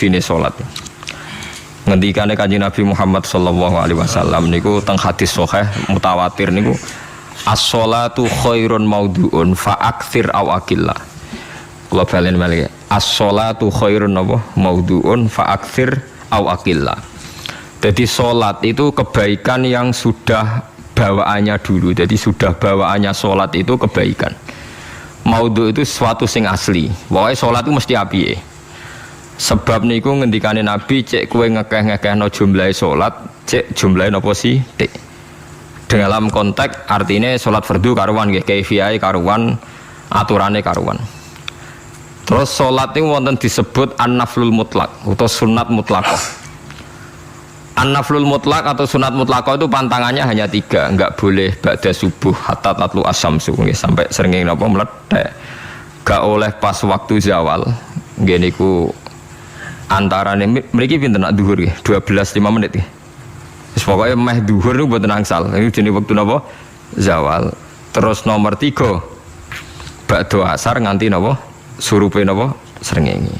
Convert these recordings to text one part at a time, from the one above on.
suksine salat. Ngendikane Kanjeng Nabi Muhammad sallallahu alaihi wasallam niku teng hadis sahih mutawatir niku as-sholatu khairun maudhu'un fa aktsir aw aqilla. Kula balen malih. As-sholatu khairun maudhu'un fa aktsir aw aqilla. Jadi salat itu kebaikan yang sudah bawaannya dulu. Jadi sudah bawaannya salat itu kebaikan. Maudhu itu sesuatu sing asli. Pokoknya salat itu mesti apike. Sebab niku ngendikane Nabi cek kowe ngekeh-ngekehno jumlahe salat, cek jumlahe napa sih? Dalam konteks artinya salat fardu karuan nggih, kaifiyahe karuan, aturane karuan. Terus salat niku wonten disebut an-naflul mutlak atau sunat mutlaqah. An-naflul mutlak atau sunat mutlaqah itu pantangannya hanya 3, enggak boleh ba'da subuh hatta tatlu asyamsu nggih sampai srengenge napa mledhek. Enggak oleh pas waktu zawal. Nggih niku antarane mriki pinten nak dhuwur nggih 12:05 menit nggih. Wis pokoke meh dhuwur niku mboten angsal. Niku jenenge wektu napa? Zawal. Terus nomor 3 ba'da asar nganti napa? Surupe napa? Srengenge.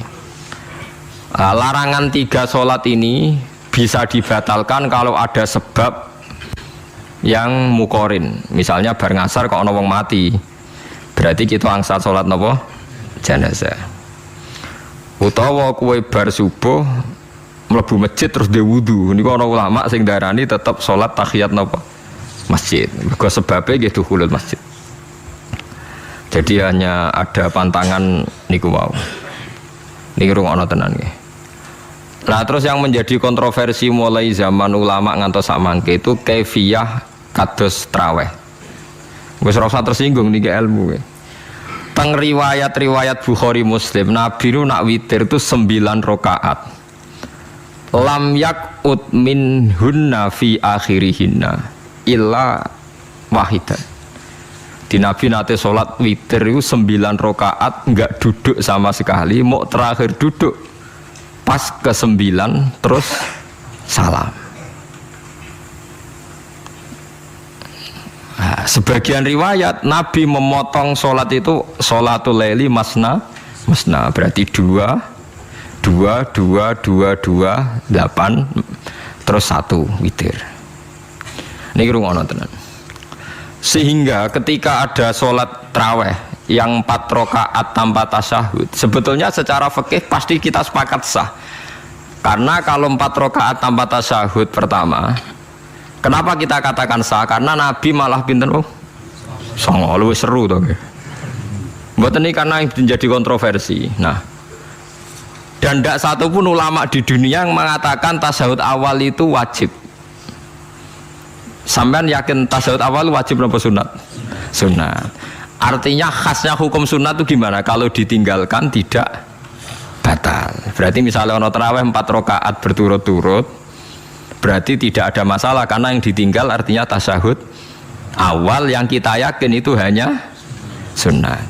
Larangan 3 salat ini bisa dibatalkan kalau ada sebab yang mukorin. Misalnya bar ngasar kok ana wong mati. Berarti kita angsal salat napa? Jenazah. Utawa kowe bar subuh mlebu masjid terus dhe wudu. Niku ana ulama sing darani tetep salat tahiyat napa? Masjid. Mergo sebabe nggih dukhulul masjid. Jadi hanya ada pantangan niku wau. Niki rungokno tenan nggih. Nah terus yang menjadi kontroversi mulai zaman ulama ngantos samangke itu kaifiyah kados traweh. Wis rasa tersinggung niki ilmu. Teng riwayat-riwayat Bukhari Muslim Nabi nu nak witir itu 9 rakaat. Lam yakut minhunna fi akhirihinna illa wahidan. Di Nabi nate salat witir itu 9 rakaat enggak duduk sama sekali, mau terakhir duduk pas ke-9 terus salam. Nah, sebagian riwayat Nabi memotong sholat itu sholatul laili masna berarti 2 8 terus 1 witir. Ini rungokno tenan. Sehingga ketika ada sholat traweh yang 4 rakaat tanpa tasyahud, sebetulnya secara fikih pasti kita sepakat sah. Karena kalau 4 rakaat tanpa tasyahud pertama, kenapa kita katakan sah? Karena Nabi malah pinten songo luwih seru to nggih. Mboten iki karena menjadi kontroversi. Nah, dan tidak satu pun ulama di dunia yang mengatakan tasyahud awal itu wajib. Sampean yakin tasyahud awal wajib apa sunat? Sunat. Artinya khasnya hukum sunat itu gimana? Kalau ditinggalkan tidak batal. Berarti misalnya ono tarawih 4 rakaat berturut-turut, berarti tidak ada masalah karena yang ditinggal artinya tasyahud awal yang kita yakin itu hanya sunat.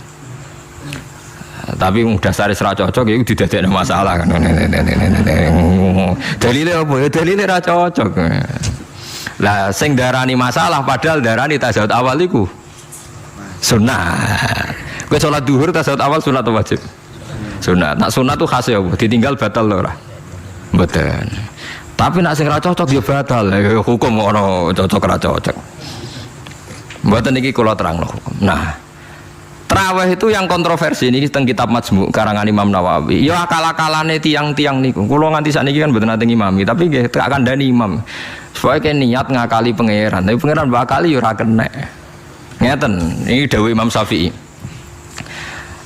Tapi dasar ra cocok itu tidak ada masalah kan. Dalile apa ya? Dalile ra cocok. Lah sing darani masalah padahal darani tasyahud awal iku sunat. Kowe salat zuhur tasyahud awal sunat atau wajib? Sunat. Nak sunat tuh khas ya, ditinggal batal lho ora? Mboten. Tapi nak sing ra cocok ya batal. Hukum ono cocok ra cocok. Mboten iki kula terangno hukum. Nah, traweh itu yang kontroversi ini teng kitab Majmu' karangan Imam Nawawi. Ya akal-akalane tiang-tiang niku. Kula nganti sakniki kan mboten nate ngimami, tapi nggih tak kandhani imam. Supaya kayak niat ngakali pangeran, tapi pangeran bakali ya ora kena. Ngeten, ini dawuh Imam Syafi'i.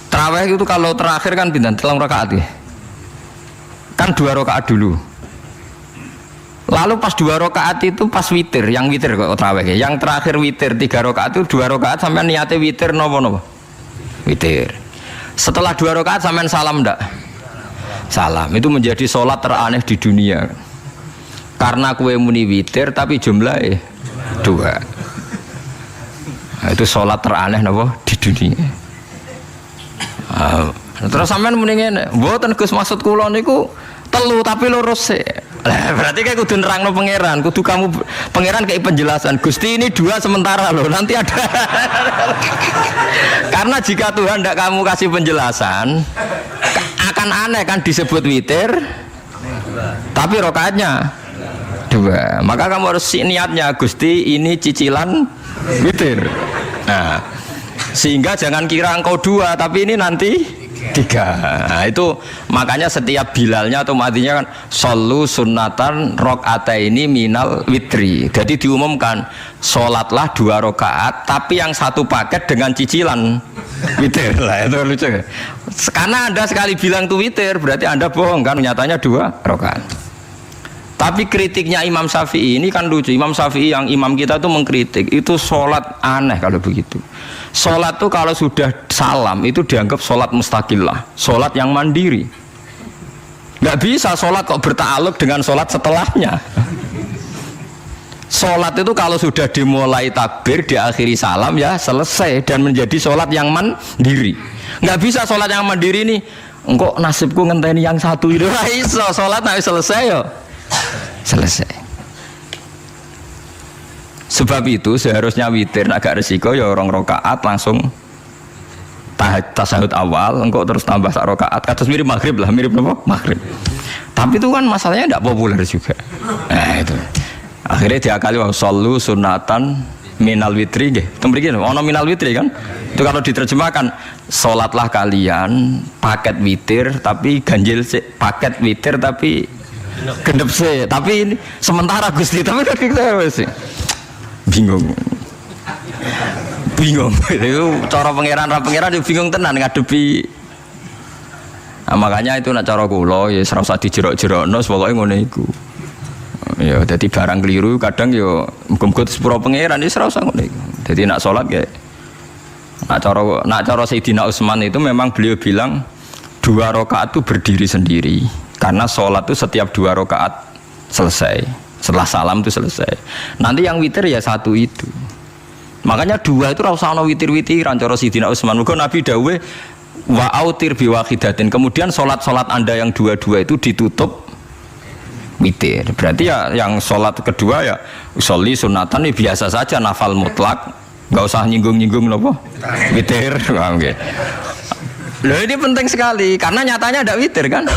Tarawih itu kalau terakhir kan pinten 3 rakaat ya. Kan 2 rakaat dulu. Lalu pas 2 rakaat itu pas witir, yang witir kok tarawih ya. Yang terakhir witir 3 rakaat itu 2 rakaat sampean niate witir napa-napa? Witir. Setelah 2 rakaat sampean salam ndak? Salam. Itu menjadi sholat teraneh di dunia. Karena kue muni witir tapi jumlahnya 2. Nah, itu sholat teraneh napa di dunia. Terus sampean muni ngene, mboten Gus maksud kula niku 3 tapi lurus sih. Berarti kayak kudu nerangno pangeran, kudu kamu pangeran kayak penjelasan. Gusti ini 2 sementara loh, nanti ada. Karena jika Tuhan tidak kamu kasih penjelasan, akan aneh kan disebut witir Tapi rakaatnya 2. Maka kamu harus niatnya, Gusti ini cicilan witir. Nah, sehingga jangan kira engkau 2, tapi ini nanti 3. Nah, itu makanya setiap bilalnya atau matinya kan shollu sunnatan rakaataini minal witri. Jadi diumumkan sholatlah 2 rakaat tapi yang satu paket dengan cicilan witir. Lah itu lucu. Karena Anda sekali bilang itu witir berarti Anda bohong kan, nyatanya 2 rakaat. Tapi kritiknya Imam Syafi'i ini kan lucu. Imam Syafi'i yang imam kita tuh mengkritik itu sholat aneh kalau begitu. Sholat tuh kalau sudah salam itu dianggap sholat mustaqillah, sholat yang mandiri. Nggak bisa sholat kok bertakluk dengan sholat setelahnya. Sholat itu kalau sudah dimulai takbir, diakhiri salam ya selesai dan menjadi sholat yang mandiri. Nggak bisa sholat yang mandiri ini. Engkau nasibku ngenteni yang satu itu. Nggak bisa, sholat nggak selesai yo. Selesai. Sebab itu seharusnya witir agak resiko ya 2 rakaat langsung tasyahud awal, engkau terus tambah 1 rakaat. Kados mirip maghrib lah, mirip apa? Maghrib. Tapi itu kan masalahnya tidak populer juga. Nah itu. Akhirnya diakali wa shollu sunatan minal witri nggih. Temriki ono minal witri kan? Itu kalau diterjemahkan salatlah kalian paket witir tapi ganjil sih, paket witir tapi gendep sih. Tapi ini sementara Gusti tapi kan kita sih. Bingung itu cara pangeran bingung tenan ngadepi. Nah, makanya itu nak cara kula ya ora usah dijerok-jerokno pokoke ngono iku ya. Dadi barang keliru kadang ya muga-muga sepuro pangeran wis ora usah ngono iku. Dadi nak salat ya nak cara Sayyidina Utsman itu memang beliau bilang 2 rakaat itu berdiri sendiri karena salat itu setiap 2 rakaat selesai. Setelah salam itu selesai. Nanti yang witir ya 1 itu. Makanya 2 itu rasa ono witir-witiran cara Sidina Utsman. Mergo Nabi dawuh wa autir bi wahidatin. Kemudian salat-salat Anda yang 2 itu ditutup witir. Berarti ya yang salat kedua ya sholli sunatan ya biasa saja nafal mutlak. Enggak usah nyinggung-nyinggung napa? Witir. Oke. Loh ini penting sekali karena nyatanya ada witir kan?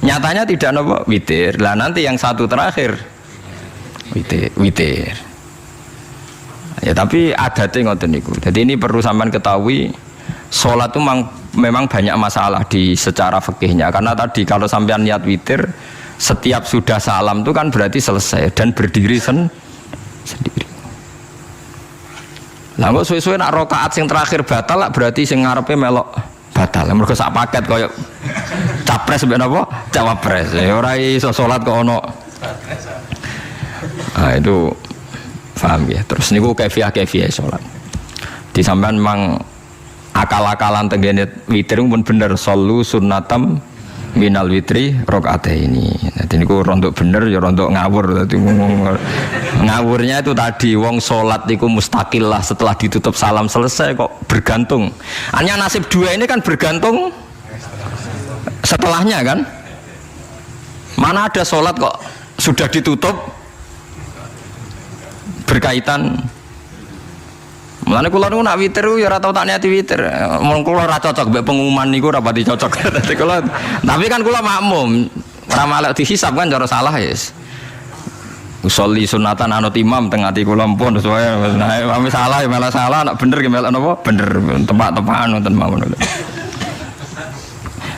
Nyatanya tidak nopo witir. Lah nanti yang 1 terakhir witir. Ya tapi adatnya ngoten niku. Jadi ini perlu sampean ketahui, sholat itu memang banyak masalah di secara fikihnya. Karena tadi kalau sampean niat witir, setiap sudah salam itu kan berarti selesai dan berdiri sendiri. Lah kok suwe-suwe nak rakaat sing terakhir batal lah berarti sing ngarepe melok batal. Mergo sak paket koyo capres mbek napa? Cawapres. Ya ora iso salat kok ono. Nah itu paham ya. Terus niku kaifiah salat. Di sampean memang akal-akalan tenggene witir pun bener shollu sunnatam minal witri rakaataini. Dadi niku rontok bener ya rontok ngawur. Dadi ngawurnya itu tadi wong salat niku mustaqillah setelah ditutup salam selesai kok bergantung. Hanya nasib 2 ini kan bergantung setelahnya kan. Mana ada salat kok sudah ditutup berkaitan. Mulane kula niku nak witir ya ora tau tak niati witir. Mun kula ora cocok mbek pengumuman niku ora pati cocok. Dadi kula tapi kan kula makmum, ora malek dihisab kan cara salah ya. Usolli sunatan anut imam teng ati kula mpun terus wae nah salah ya malah salah, nak bener ya malah napa? Bener tepak-tepakan wonten mawon.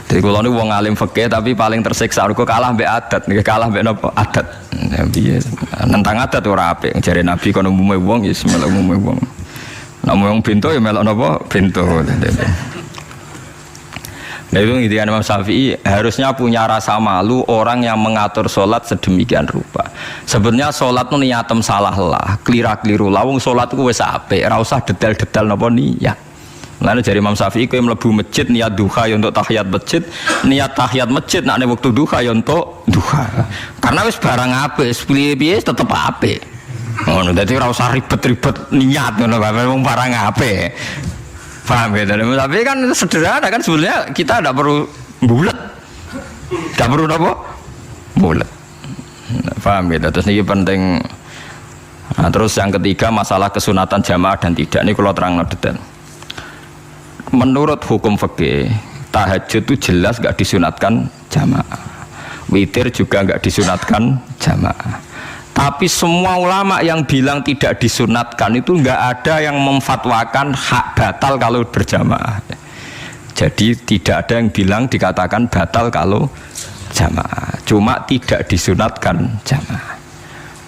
Jadi kula niku wong alim fikih tapi paling tersiksa mergo kalah mbek adat, nggih kalah mbek napa? Adat. Ya piye? Nentang adat ora apik. Jare Nabi kono umume wong ya semelok umume wong. Namun yang pintu ya melok napa pintu. Nah itu intinya Imam Syafi'i harusnya punya rasa malu orang yang mengatur sholat sedemikian rupa. Sebenarnya sholat itu niatem salah lah, keliru lawung sholat itu wes apik, ora usah detail-detail napa niat. Lalu dari Imam Syafi'i kowe mlebu masjid niat duha ya untuk tahiyat masjid, niat tahiyat masjid nek waktu duha ya untuk duha. Karena wis barang apik, piye-piye tetep apik. Ngono dadi ora usah ribet-ribet niat ngono wong barang apik. Paham ya? Tapi kan sederhana kan sebenarnya kita tidak perlu bulat. Tidak perlu apa? Bulat. Paham ya? Terus ini penting. Nah, terus yang ketiga masalah kesunatan jamaah dan tidak. Ini kalau terang detail. Menurut hukum fikih tahajud itu jelas gak disunatkan jamaah. witir juga enggak disunatkan jamaah. Tapi semua ulama yang bilang tidak disunatkan itu enggak ada yang memfatwakan hak batal kalau berjamaah. Jadi tidak ada yang bilang dikatakan batal kalau jamaah. Cuma tidak disunatkan jamaah.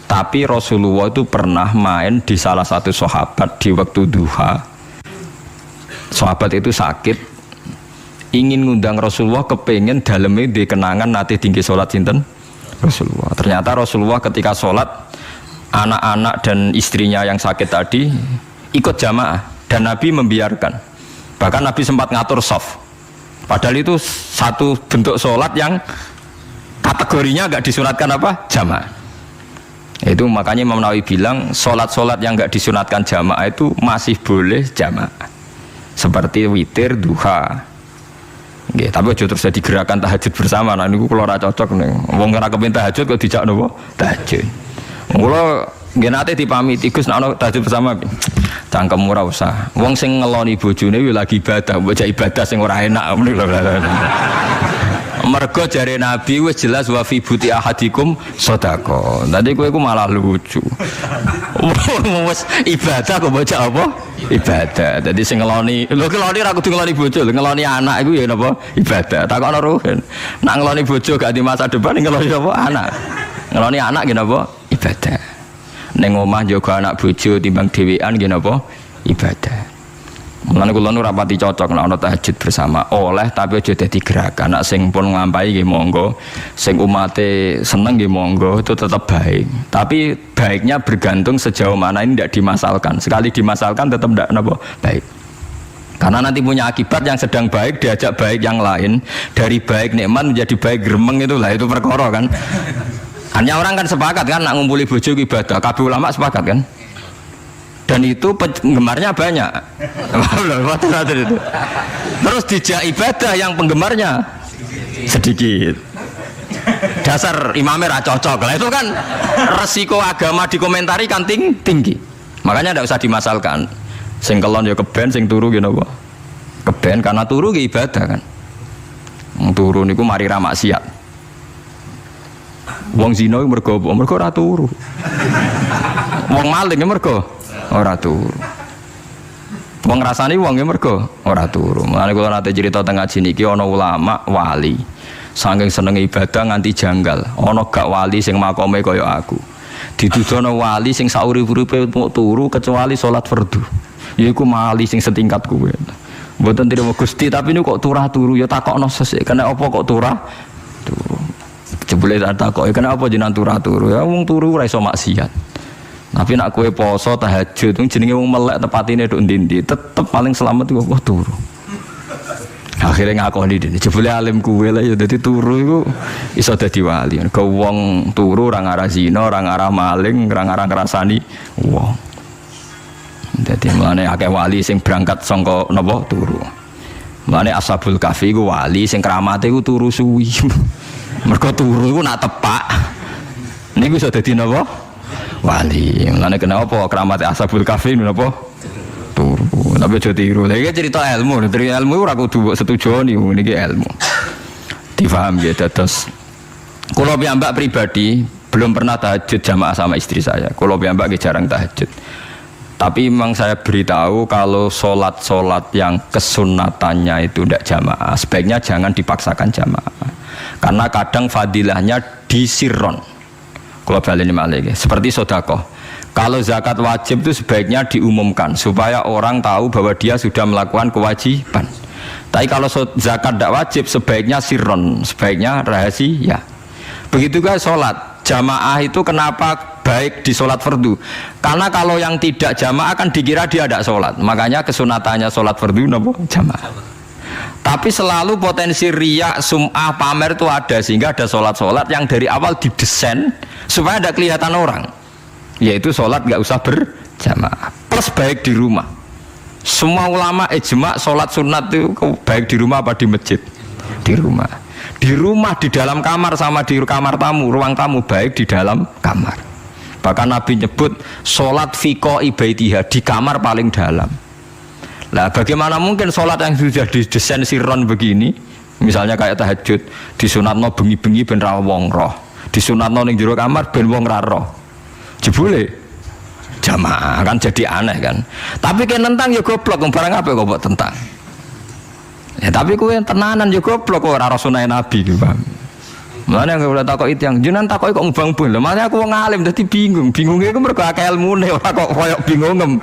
Tapi Rasulullah itu pernah main di salah satu sahabat di waktu duha. Sahabat itu sakit, ingin ngundang Rasulullah, kepengen dalamnya di kenangan nanti tinggi sholat sinten Rasulullah. Ternyata Rasulullah ketika sholat, anak-anak dan istrinya yang sakit tadi ikut jamaah dan Nabi membiarkan. Bahkan Nabi sempat ngatur shaf. Padahal itu satu bentuk sholat yang kategorinya enggak disunatkan apa? Jamaah. Itu makanya Imam Nawawi bilang sholat-sholat yang enggak disunatkan jamaah itu masih boleh jamaah. Seperti witir, duha. Nggih, tapi aja terus jadi gerakan tahajud bersama. Nah niku kula ora cocok nih. Wong ora kepen tahajud kok dijak napa? Tahajud. Kula nggih nate dipamiti Gus nek ana tahajud bersama. Cangkem ora usah. Wong sing ngeloni bojone yo lagi ibadah, mbok ibadah sing ora enak ngono lho. Mergo jare Nabi wis jelas wa fi buti ahadikum sedekah. Tadi kowe iku malah lucu. Wis ibadah kok baca apa? Ibadah. Dadi sing ngeloni, lho ngeloni ra kudu ngeloni bojo, ngeloni anak iku ya napa? Ibadah. Takokno ruhen. Nak ngeloni bojo gak di masa depan ngeloni apa? Anak. Ngeloni anak nggih napa? Ibadah. Ning omah jaga anak bojo timbang dhewean nggih napa? Ibadah. Mulane kula nu rapati cocok nek ana tahajud bersama oleh tapi aja dadi gerakan. Nek sing pun nglampahi nggih monggo, sing umate seneng nggih monggo, itu tetap baik. Tapi baiknya bergantung sejauh mana ini tidak dimasalkan. Sekali dimasalkan tetap tidak napa baik. Karena nanti punya akibat yang sedang baik diajak baik yang lain, dari baik nikmat menjadi baik gremeng itulah itu perkara kan. Hanya orang kan sepakat kan nak ngumpuli bojo ibadah, kabeh ulama sepakat kan. Dan itu penggemarnya banyak. Terus dijak ibadah yang penggemarnya sedikit. Dasar imamnya ra cocok lah, itu kan resiko agama dikomentari kan tinggi. Makanya tidak usah dimasalkan. Sing kelon ya keben, sing turu ya napa? Keben karena turu ya ibadah kan. Turu niku mari ra maksiat. Wong zina mergo apa? Mergo ora turu. Wong maling ya mergo ora turu. Wong ngrasani wong ya mergo ora turu. Mulane kula nate cerita teng ngaji niki ana ulama wali. Saking seneng ibadah nganti janggal. Ana gak wali sing makome kaya aku. Ditudono wali sing saurip-uripe mau turu kecuali salat fardu. Yaiku wali sing setingkat kuwe. Mboten trimo Gusti tapi niku kok turah turu ya takokno sesuk. Kena apa kok turah turu? Jebule tak takoki kena apa jenengan turah turu? Ya wong turu ora iso maksiat. Tapi nak kue poso tahajud, jenenge wong melek tepatine nduk ndi-ndi, tetep paling selamat iku kok turu. Akhirnya ngakoni dene, jebule alim kue lah ya dadi turu iku iso dadi wali. Ke wong turu ora ngarah zina, ora ngarah maling, ora ngarah ngrasani wong. Dadi mulane akeh wali sing berangkat saka napa turu. Mulane Ashabul Kahfi iku wali sing kramate iku turu suwi. Mergo turu iku nak tepak. Niku iso dadi napa? Wali. Mulane kenapa keramat Ashabul Kahfi menapa turu. Tapi aja tiru. Lha iki cerita ilmu, cerita ilmu ora kudu setuju niku niki ilmu. Difaham ya dados. Kula piyambak pribadi belum pernah tahajud jamaah sama istri saya. Kula piyambak jarang tahajud. Tapi memang saya beritahu kalau sholat-sholat yang kesunatannya itu tidak jamaah, sebaiknya jangan dipaksakan jamaah. Karena kadang fadilahnya disirron. Kalau balik ini seperti sodakoh. Kalau zakat wajib itu sebaiknya diumumkan supaya orang tahu bahwa dia sudah melakukan kewajiban. Tapi kalau zakat tidak wajib sebaiknya sirron, sebaiknya rahasia. Begitu juga sholat jamaah itu kenapa baik di sholat fardu? Karena kalau yang tidak jamaah kan dikira dia tidak sholat. Makanya kesunatannya sholat fardu napa jamaah. Tapi selalu potensi riya, sum'ah, pamer itu ada, sehingga ada sholat-sholat yang dari awal didesain supaya tidak kelihatan orang, yaitu sholat nggak usah berjamaah plus baik di rumah. Semua ulama ijma sholat sunat itu baik di rumah apa di masjid? Di rumah. Di rumah, di dalam kamar sama di kamar tamu, ruang tamu baik di dalam kamar. Bahkan Nabi nyebut sholat fiko ibaitiha di kamar paling dalam. Lah bagaimana mungkin sholat yang sudah didesain sirron begini Misalnya kayak tahajud, disunatno bengi-bengi ben ra wong roh. Disunatno ning jero kamar ben wong ra roh. Jebule jamaah kan jadi aneh kan. Tapi kan tentang ya goblok barang apa kok mbok tentang. Ya tapi kowe tenanan ya goblok kok ora sunah Nabi gitu, Bang. Mulane aku udah takok itu yang jenengan takoki kok ngubang-ubang. Lha makane aku wong alim dadi bingung. Bingunge iku mergo akeh ilmune ora kok koyo bingungem.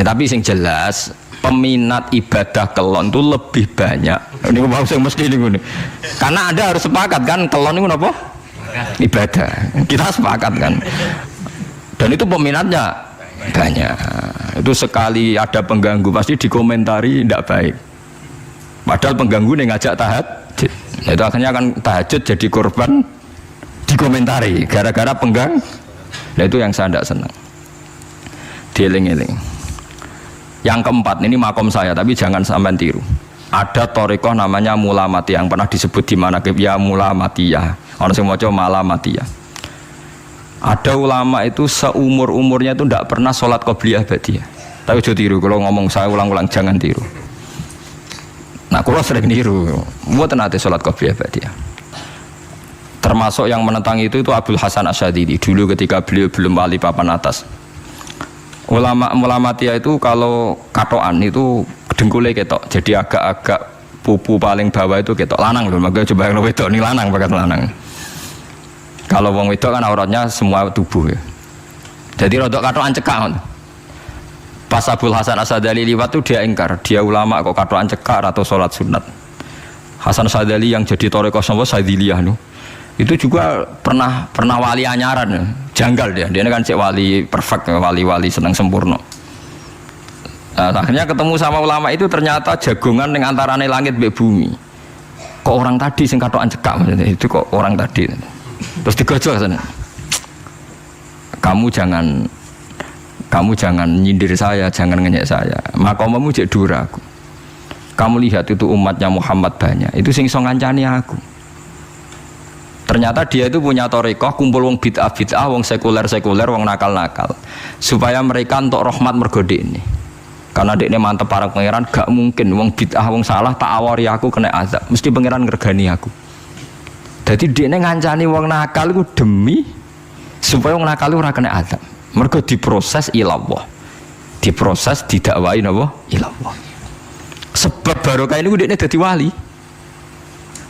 Tapi sing jelas peminat ibadah kelon itu lebih banyak. Ini mau sing mesti niku. Karena Anda harus sepakat kan kelon niku napa? Ibadah. Kita sepakat kan. Dan itu peminatnya banyak. Itu sekali ada pengganggu pasti dikomentari tidak baik. Padahal pengganggu nih ngajak tahajud. Nah, itu akhirnya akan tahajud jadi korban dikomentari gara-gara penggang. Nah itu yang saya tidak senang. Dieling-eling. Yang keempat ini makom saya tapi jangan sampai tiru. Ada torikoh namanya Mulamatiyah yang pernah disebut di mana ya Mulamatiyah. Orang semua coba Malamatiyah. Ada ulama itu seumur-umurnya itu tidak pernah sholat qobliyah ba'diyah. Tapi jangan tiru. Kalau ngomong saya ulang-ulang jangan tiru. Nah, kalau sering niru, buat nanti sholat qobliyah ba'diyah. Termasuk yang menentang itu Abdul Hasan Asyadili dulu ketika beliau belum wali papan atas. Ulama Mulamatiyah itu kalau katoan itu dengkulnya ketok, jadi agak-agak pupu paling bawah itu ketok lanang loh. Makanya coba yang wedok ini lanang, bakat lanang. Kalau wong wedok kan auratnya semua tubuh ya. Jadi rodok katoan cekak. Pas Abdul Hasan Asyadili liwat tuh dia ingkar, dia ulama kok katoan cekak atau sholat sunat. Hasan Asyadili yang jadi torikoh sama Syadiliyah nu, itu juga pernah wali anyaran ya. Janggal dia kan cek wali perfect, wali senang sempurna. Nah, akhirnya ketemu sama ulama itu ternyata jagongan dengan antarane langit be bumi. Kok orang tadi sing katokan cekak maksudnya itu kok orang tadi. Terus digojol sana. Kamu jangan nyindir saya, jangan ngenyek saya. Makomamu cek dura aku. Kamu lihat itu umatnya Muhammad banyak. Itu sing iso ngancani aku. Ternyata dia itu punya torikoh kumpul wong bid'ah, wong sekuler, wong nakal, supaya mereka untuk rahmat mergode ini. Karena dia ini mantep para pangeran, gak mungkin wong bid'ah, wong salah tak awari aku kena azab. Mesti pangeran ngergani aku. Jadi dia ini ngancani wong nakal itu demi supaya wong nakal itu ora kena azab. Mergo diproses ilallah, diproses didakwai napa ilallah. Sebab barokah ini dia ini jadi wali.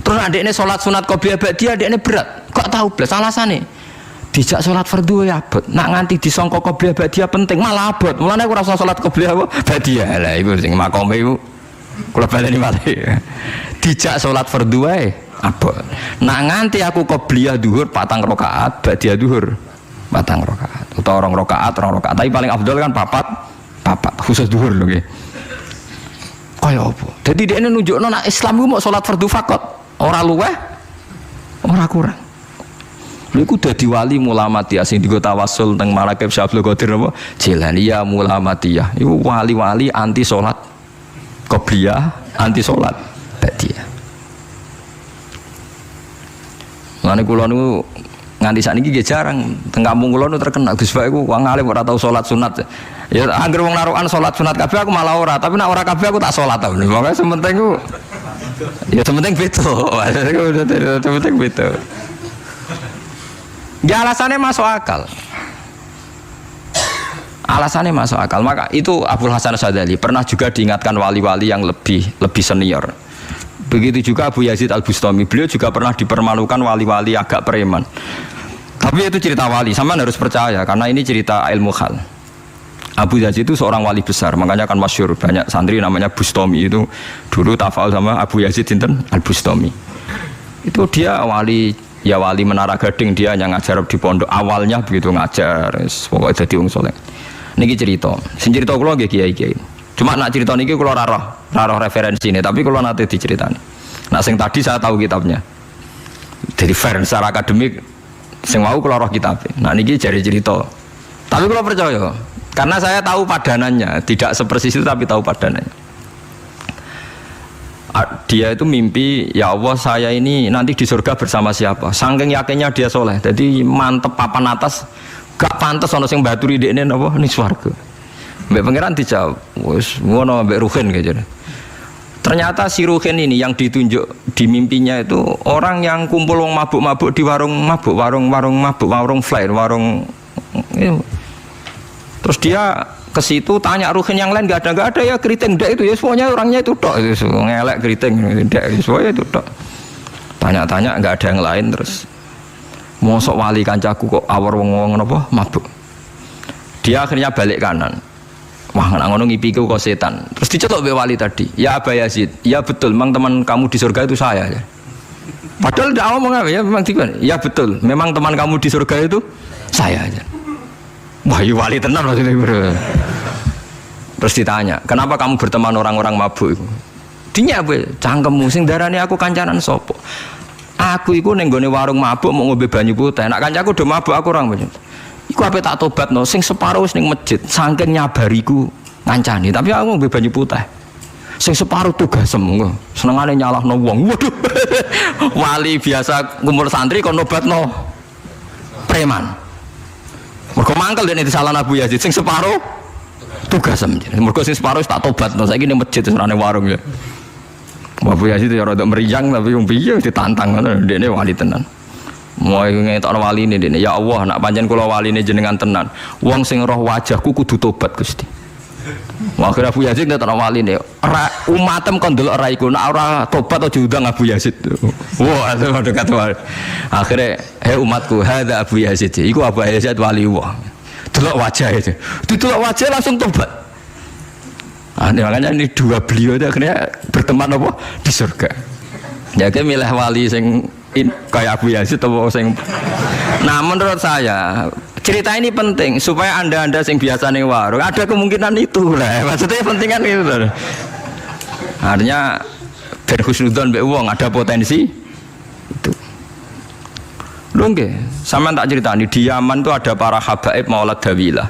Terus adiknya sholat sunat qobliyah ba'diyah adiknya berat, kok tahu belas alasannya dijak sholat fardu ya abot, nak nganti disangka qobliyah ba'diyah penting malah abot. Mulane aku rasa sholat qobliyah ba'diyah lah iku sing makome iku kula baleni malih. Dijak sholat fardu wae abot, nak nganti aku qobliyah duhur 4 rakaat ba'diyah duhur 4 rakaat utawa 2 rakaat tapi paling afdol kan papat khusus duhur lho nggih. Kaya apa? Jadi dia nunjukno nak Islam ku mau sholat fardu fakot. Ora luweh, ora kurang. Lha iku dadi wali Mulamatiyah sing digo tawasul teng Marakib Syekh Abdul Qadir apa? Jilaniyah Mulamatiyah. Iku wali-wali anti salat qobliyah, anti salat ba'diyah. Lane kula niku nganti sakniki nggih jarang teng kampung kula niku terkenal Gus Pak iku wong alim ora tau salat sunat. Ya anggere wong narukan salat sunat kabeh aku malah ora, tapi nek ora kabeh aku tak salat ta. Pokoke sementing ku ya sementing beto. Sementing beto. Ya alasannya masuk akal. Alasannya masuk akal. Maka itu Abdul Hasan Asyadili pernah juga diingatkan wali-wali yang lebih senior. Begitu juga Abu Yazid Al-Bustami. Beliau juga pernah dipermalukan wali-wali agak preman. Tapi itu cerita wali, sama harus percaya karena ini cerita ilmu hal. Abu Yazid itu seorang wali besar, makanya kan masyhur banyak santri namanya Bustami itu dulu tafal sama Abu Yazid sinten Al-Bustami. Itu dia wali Menara Gading, dia yang ngajar di pondok awalnya begitu ngajar, pokoknya jadi wong soleh. Niki cerita, sing cerita kula nggih kiai-kiai. Cuma nak cerita niki kula ora roh referensine, tapi kula nate diceritani. Nah sing tadi saya tahu kitabnya. Jadi fair secara akademik sing mau kula roh kitab. Nah niki jari cerita. Tapi kula percaya karena saya tahu padanannya, tidak sepersis itu tapi tahu padanannya. Dia itu mimpi, ya Allah saya ini nanti di surga bersama siapa? Saking yakinnya dia soleh, jadi mantep papan atas, gak pantas ono sing baturi dekne napa ni swarga. Mbek pangeran dijawab, wis ngono mbek Ruhin kaya. Ternyata si Ruhin ini yang ditunjuk di mimpinya itu orang yang kumpul wong mabuk-mabuk di warung mabuk, warung mabuk, warung fly, warung. Terus dia ke situ tanya Ruhin yang lain nggak ada ya keriting ndak itu ya semuanya orangnya itu tok itu ngelek keriting ndak semuanya itu tok. Tanya-tanya nggak ada yang lain terus. Mosok wali kancaku kok awar wong-wong napa mabuk. Dia akhirnya balik kanan. Wah, ngono ngipiku kok setan. Terus dicetok be wali tadi. Ya Aba Yazid, ya betul, memang teman kamu di surga itu saya ya. Padahal tidak ngomong apa ya, memang tiba. Ya betul, memang teman kamu di surga itu saya aja. Wah, ya wali tenan maksudnya. Terus ditanya, kenapa kamu berteman orang-orang mabuk itu? Dinya apa? Cangkemmu sing darane aku kancanan sopo. Aku iku ning gone warung mabuk mau ngombe banyu putih. Nak kancaku do mabuk aku orang banyu. Iku ape tak tobatno sing separuh wis ning masjid saking nyabariku ngancani tapi aku ngombe banyu putih sing separuh tugasem senengane nyalahno wong. Waduh. Wali biasa kumpul santri kon nobatno preman mergo mangkel dene disalahno Abu Yazid sing separuh tugasem mergo sing separuh tak tobatno saiki ning masjid serane warung ya Abu Yazid ya rada meriang tapi wong piye ditantang ngono dene wali tenan. Mau ngetokno wali ini, ya Allah, nak pancen kula wali ini jenengan tenan. Wong sing roh wajahku kudu tobat Gusti. Akhirnya Abu Yazid ngetokno wali ini. Umatem kon delok ora iku, nak ora tobat aja diundang Abu Yazid. Wah, itu dekat wali. Akhirnya, umatku, hadza Abu Yazid. Iku Abu Yazid wali Allah. Delok wajah itu. Didelok wajah langsung tobat. Makanya ini dua beliau itu akhirnya berteman apa di surga. Ya kayak milih wali sing kayak Abu Yazid atau sing. Nah menurut saya cerita ini penting supaya anda sing biasa nih warung ada kemungkinan itu lah. Maksudnya penting kan itu. Artinya ben husnudzon mbek wong ada potensi itu. Lho nggih, sampean tak ceritani di Yaman itu ada para habaib Maulad Dawilah.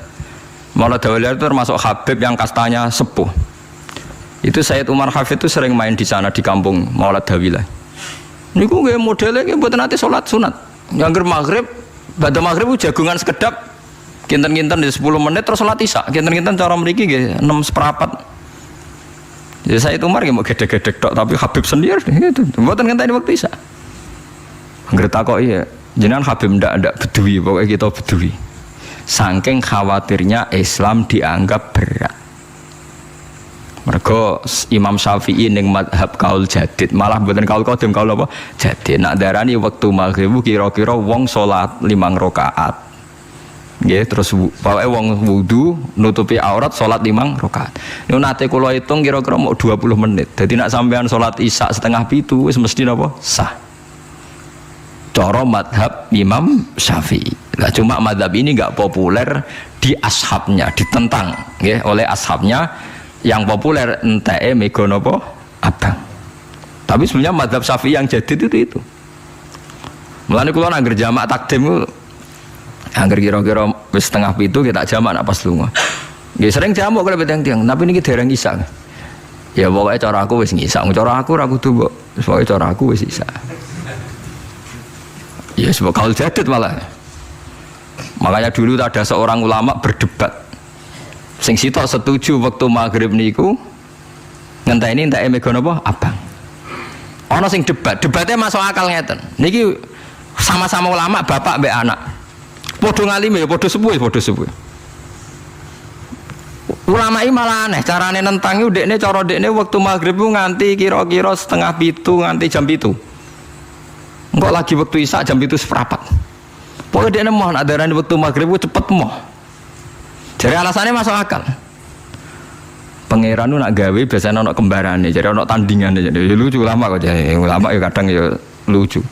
Maulad Dawilah itu termasuk habib yang kastanya sepuh. Itu Sayyid Umar Hafid itu sering main di sana di kampung Maulad Dawilah. Niku nggih modele nggih mboten nate salat sunat. Ngangger maghrib, badhe maghrib jagungan sekedap kinten-kinten di 10 menit terus salat isya. Kinten-kinten cara mriki nggih 6/4. Ya Sayyid Umar nggih mau gedhe-gedhe tok tapi Habib sendiri gitu. Mboten ngenteni waktu isya. Angger takoki ya, jenengan Habib ndak bedui pokoke kita bedui. Saking khawatirnya Islam dianggap berat. Mergo Imam Syafi'i ning mazhab kaul jadid malah mboten kaul qadim kaul apa jadid nak darani wektu maghrib kira-kira wong salat 5 rakaat nggih terus pokoke wong wudu nutupi aurat salat 5 rakaat niku nate kula hitung kira-kira mau 20 menit dadi nak sampean salat isya 6:30 wis mesti napa sah cara mazhab Imam Syafi'i. Lah cuma mazhab ini enggak populer di ashabnya ditentang nggih oleh ashabnya. Yang populer enteke mega napa abang. Tapi sebenarnya mazhab Syafi'i yang jadid itu. Mulane kula nang jamak takdim ku angger kira-kira wis 6:30 kita jamak nak pas lunga. Nggih sering jamak kalau tiang-tiang, tapi niki dereng isa. Ya pokoke cara aku wis ngisa, cara aku ora kudu mbok. Pokoke cara aku wis isa. Ya sebab kaul jadid malah. Makanya dulu ada seorang ulama berdebat. Sing sitok setuju waktu maghrib niku ngenteni entek mega napa abang. Ana sing debatnya masuk akal ngeten. Niki sama-sama ulama bapak mbek anak. Padha ngalime ya padha sepuh. Ulama iki malah aneh carane nentang iku dekne cara dekne waktu maghrib ku nganti kira-kira 6:30 nganti jam 7. Engko lagi waktu isya jam 7:15. Pokoke dekne mohon adarane waktu maghrib ku cepet moh. Jadi alasannya masuk akal. Pangeran nak gawe biasanya ono kembarane, jadi ono tandingan jadi lucu lama kok jadi ulama ya kadang ya lucu.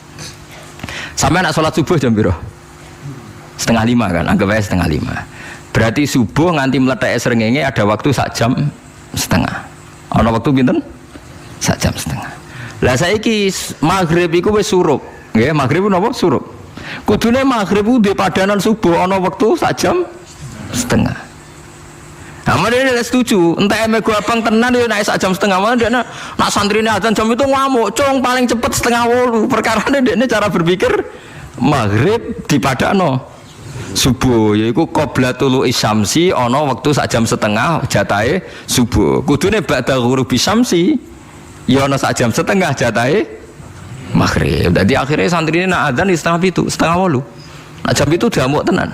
Sampai nak sholat subuh jam piro? 4:30 kan, anggap aja 4:30. Berarti subuh nganti meletak srengenge ada waktu 1,5 jam. Ono waktu pinten? 1,5 jam. Lah saiki maghrib iku wis surup. Nggih, maghrib napa surup. Kudune maghrib ku di padanan subuh ono waktu 1,5 jam. Nah, dia setuju. Entah emego abang tenan dia naik 1,5 jam. Mana dia nak santri ini azan jam itu ngamuk. Cong paling cepet 7:30. Perkara dia cara berpikir maghrib di padano subuh. Yaitu qoblatul isyamsi. Ono waktu 1,5 jam jatahe subuh. Kudune ba'da ghurubi syamsi. Ya ana sak jam setengah jatahe maghrib. Dadi akhirnya santri ini nak adzan setengah 8. Nak jam itu diamuk tenan.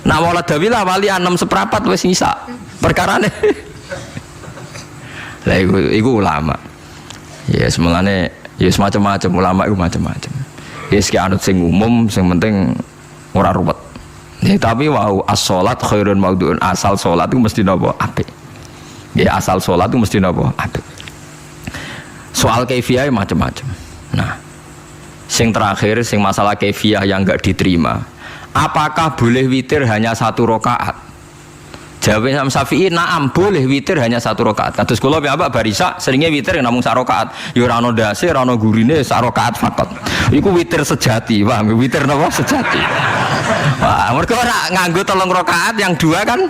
Nak wala dawilah wali 6:15 wis nyisa. Perkarane. Lah iku ulama. Ya semulane ya macam-macam ulama iku macam-macam. Ya sik anut sing umum sing penting ora ruwet. Ya tapi wau as-shalat khairun maudhu'un, asal salat itu mesti napa apik. Ya asal salat itu mesti napa apik. Soal kaifiyah macam-macam. Nah, sing terakhir, sing masalah kaifiyah yang enggak diterima. Apakah boleh witir hanya 1 rakaat? Jawab Imam Syafi'i, na'am boleh witir hanya 1 rakaat. Kados kula piyambak barisa seringnya witir namung 1 rakaat. Ya ora ono ndase, ora ono gurine, 1 rakaat fakot. Iku witir sejati, paham? Witir napa sejati. Wah, mergo ora nganggo 3 rakaat yang 2 kan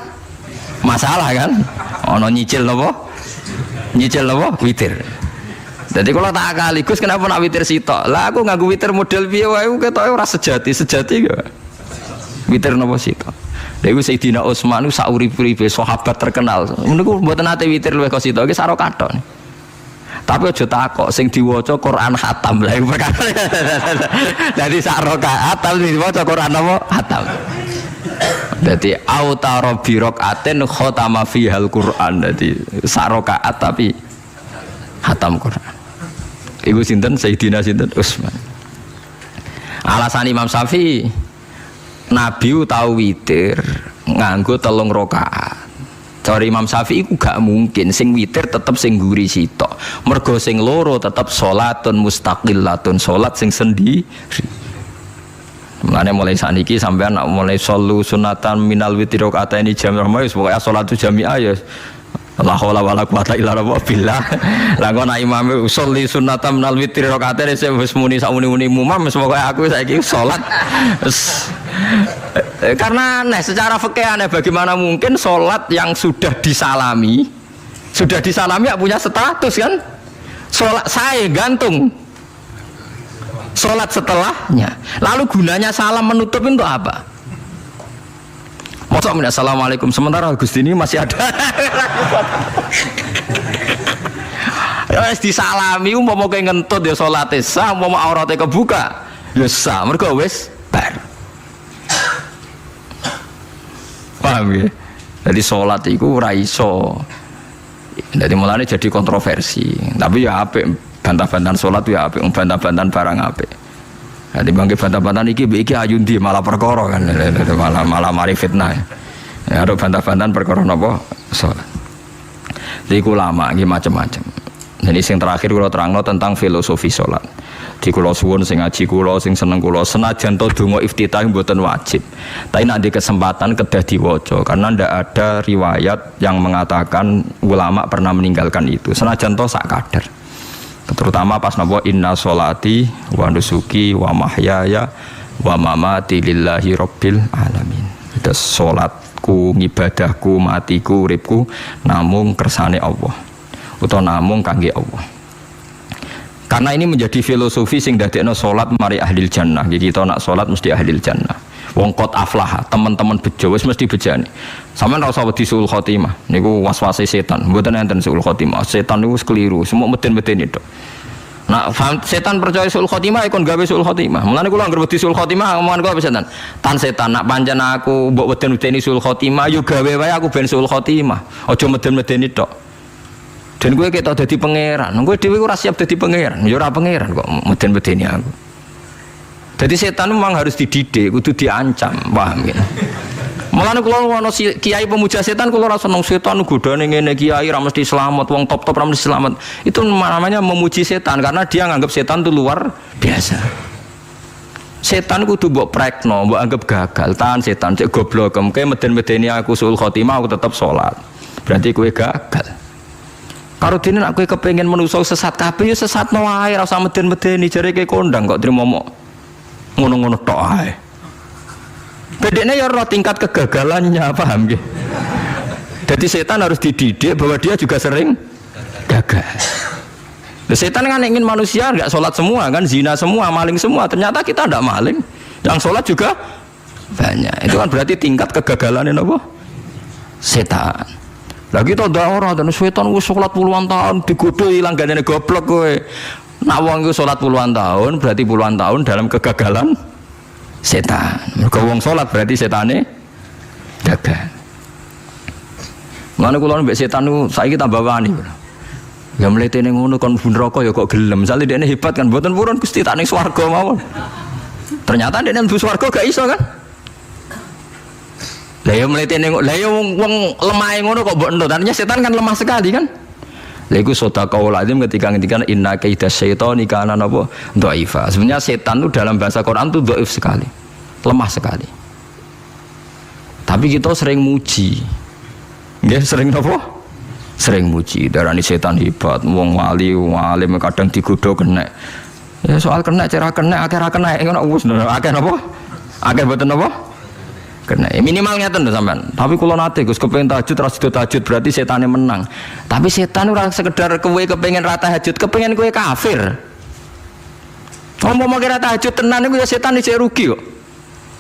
masalah kan? Ono nyicil napa? Nyicil napa? Witir. Jadi kalau tak akaligus kenapa nak witir sitok? Lah aku nganggo witir model piye wae ketoke ora sejati gak. Witir napa sitok? Lha iku Sayyidina Utsman niku sak urip-uripe sahabat terkenal. Niku mboten nate witir luwih kok sitok iki sak rakaat. Tapi aja takok sing diwaca Quran khatam. Lah iku perkara. Dadi sak rakaat tapi diwaca Quran apa? Khatam. Dadi autara bi rakaatin khatama fihal Quran. Dadi sak rakaat tapi khatam Quran. Iku sinten Sayyidina sinten Utsman. Alasan Imam Syafi'i Nabi tahu witir nganggo 3 rakaat. Cara Imam Syafi'i iku gak mungkin sing witir tetep sing guri sitok. Mergo sing loro tetep salatun mustaqillatun, salat sing sendiri. Mulane mulai saniki sampean mulai sallu sunatan minal witri rakaataini jami'ah wis pokoke salatu jami'ah ya la haula wala quwata illa billah. Lah kok nek imame usolli sunnatam minal witri rakaatain wis muni sak muni-muni mumam wis pokoke aku saiki salat. Karena aneh secara fikih aneh, bagaimana mungkin salat yang sudah disalami ya punya status kan? Salat saya gantung. Salat setelahnya. Lalu gunanya salam menutup itu apa? Masa assalamualaikum sementara Gusti ini masih ada. Ya wis disalami umpama kowe ngentut ya salate sah, umpama aurate kebuka ya sah, mergo wis bar. Paham ya? Jadi salat iku ora iso. Jadi mulane jadi kontroversi. Tapi ya apik bantah-bantahan salat ya apik, bantah-bantahan barang apik. Jadi bangke bantah-bantahan iki ayundi malah perkara kan, malah mari fitnah. Ya ada bantah-bantahan perkara napa salat. Jadi ulama iki macam-macam. Jadi sing terakhir kula terangno tentang filosofi salat. Di kula suwun sing ngaji kula sing seneng kula senajan to donga iftitah mboten wajib. Tapi nek di kesempatan kedah diwaca karena ndak ada riwayat yang mengatakan ulama pernah meninggalkan itu. Senajan to sak kadar. Terutama pas napa inna sholati wa nusuki wa mahyaya wa mamati lillahi rabbil alamin. Itu salatku, ngibadahku, matiku, uripku namung kersane Allah utawa namung kangge Allah. Karena ini menjadi filosofi sing dadekno salat mari ahlil jannah. Jadi kita nak salat mesti ahlil jannah. Wong qad aflah, teman-teman bejo wis mesti bejane. Sampeyan ora usah wedi suul khotimah. Niku waswase setan. Mboten enten suul khotimah. Setan niku keliru, semua meden-meden itu. Nah, setan percaya suul khotimah ikon gawe suul khotimah. Mulane kula anggere wedi suul khotimah omongan kula setan. Tan setan nak pancen aku mbok weden-wedeni suul khotimah yo gawe wae aku ben suul khotimah. Aja meden-medeni tok. Dan kowe ketok dadi pangeran. Kowe dhewe ora siap dadi pangeran. Ya ora pangeran kok meden-medeni aku. Jadi setan memang harus dididik, kudu diancam, paham ya? Mulane kula ono kiai pemuja setan kula ora seneng setan godane ngene kiai ra mesti selamat, wong top-top ra mesti selamat. Itu namanya memuji setan karena dia nganggap setan itu luar biasa. Setan kudu mbok prekno, mbok anggap gagal, tahan setan cek goblok, kowe meden-medeni aku suul khotimah aku tetap salat. Berarti kowe gagal. Karo dene nek kowe kepengin menungso sesat kabeh ya sesatno wae, ora usah meden-medeni jare kowe kondang kok trimo ngono-ngono tok ae. Bedene ya ora tingkat kegagalannya, paham nggih? Jadi setan harus dididik bahwa dia juga sering gagal. Setan kan ingin manusia enggak sholat semua kan, zina semua, maling semua. Ternyata kita enggak maling, yang sholat juga banyak. Itu kan berarti tingkat kegagalannya apa? Setan. Lagi kita ndak ora dan setan wis salat puluhan tahun digodho ilang gandene goblok kowe. Nak wong iku salat puluhan tahun berarti puluhan tahun dalam kegagalan setan. Mergo wong salat berarti setane gagal. Mulane kula mbek setan niku saiki tambah wani. Ya mletene ngono kon mlebu neraka ya kok gelem. Misale dekne hebat kan mboten purun Gusti tak ning swarga mawon. Ternyata dekne mlebu swarga gak iso kan? Lah ya mletene lah ya wong lemahe ngono kok mbok entut. Artinya setan kan lemah sekali kan? Lha iku sedekah lazim ketika ngendikan inna kaidas syaitani kana napa dhaifa. Sebenarnya setan itu dalam bahasa Quran itu dhaif sekali. Lemah sekali. Tapi kita sering muji. Nggih sering napa? Sering muji. Darani setan hebat, wong wali, wong alim kadang digodho kena. Ya soal kena cara kena akeh ra kena ngono wis akeh napa? Akeh mboten napa? Kena minimal ngeten lho sampean. Tapi kula nate Gus kepengin tahajud ra sida tahajud berarti setane menang. Tapi setan ora sekedar kowe kepengin ra tahajud, kepengin kowe kafir. Umpama kira tahajud tenan iku ya setan iki rugi kok.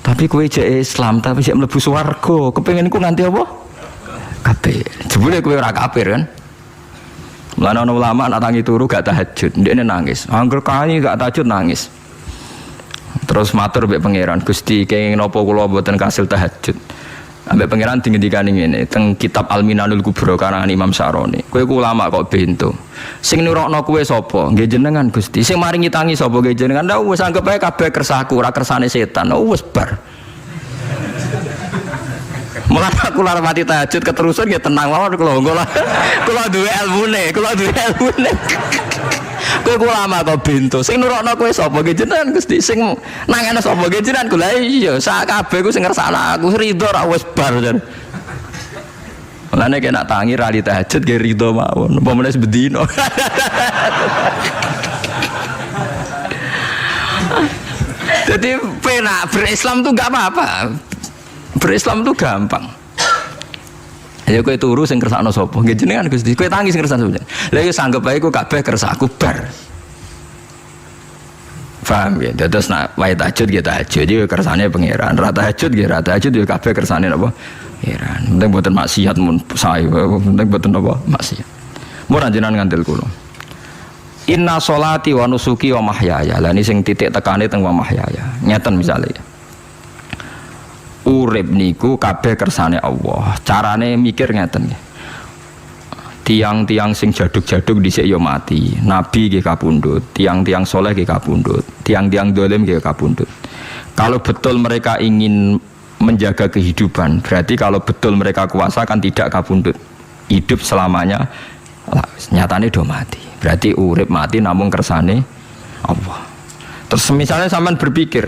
Tapi kowe jek Islam tapi jek mlebu swarga, kepengin ku nganti apa? Kafir. Jebule kowe ora kafir kan? Mulane ana ulama nak tangi turu gak tahajud, ndekne nangis. Angger kae gak tahajud nangis. Terus matur mbek pangeran, Gusti kenging napa kula mboten kasil tahajud. Ambek pangeran dingendikane ngene, teng kitab Al-Minanul Kubra karangan Imam Syaroni. Kowe ku ulama kok bento. Sing nurokno kowe sapa? Nggih jenengan Gusti. Sing maringi tangi sapa? Nggih jenengan. Ndak wis anggap ae kabeh kersahku, ora kersane setan. Wis bar. Mulane aku lara mati tahajud keterusan ya tenang mawon kula duwe ilmune, Kowe ulama kok bento. Sing nurokno kowe sapa nggih jenengan Gusti. Sing nangene sapa nggih jenengan kula iya sak kabeh ku sing ngersakno aku ridho ra wis bar jan. Mulane kena tangi ra di tahajud nggih ridho mawon. Apa meneh bedino. Jadi penak berislam tuh gak apa-apa. Berislam tuh gampang. Ya kowe turu sing kersakno sapa? Nggih jenengan Gusti. Kowe tangi sing kersakno sapa? Lah ya sanggep ae ku kabeh kersakku bar. Paham ya? Terus nak wae tahajud ya tahajud iki kersane pangeran. Ra tahajud ya ra tahajud ya kabeh kersane napa? Pangeran. Penting mboten maksiat mun sae. Penting mboten napa? Maksiat. Mun jenengan ngandel kula. Inna sholati wa nusuki wa mahyaya. Lah ini sing titik tekane teng wa mahyaya. Nyeten misale. Urip niku kabeh kersane Allah. Carane mikir ngeten nggih. Tiang-tiang sing jaduk-jaduk dhisik ya mati. Nabi nggih kapundhut, tiang-tiang soleh nggih kapundhut, tiang-tiang dolim nggih kapundhut. Kalau betul mereka ingin menjaga kehidupan, berarti kalau betul mereka kuasa kan tidak kapundhut. Hidup selamanya nyatane do mati. Berarti urip mati namung kersane Allah. Terus misalnya sampean berpikir,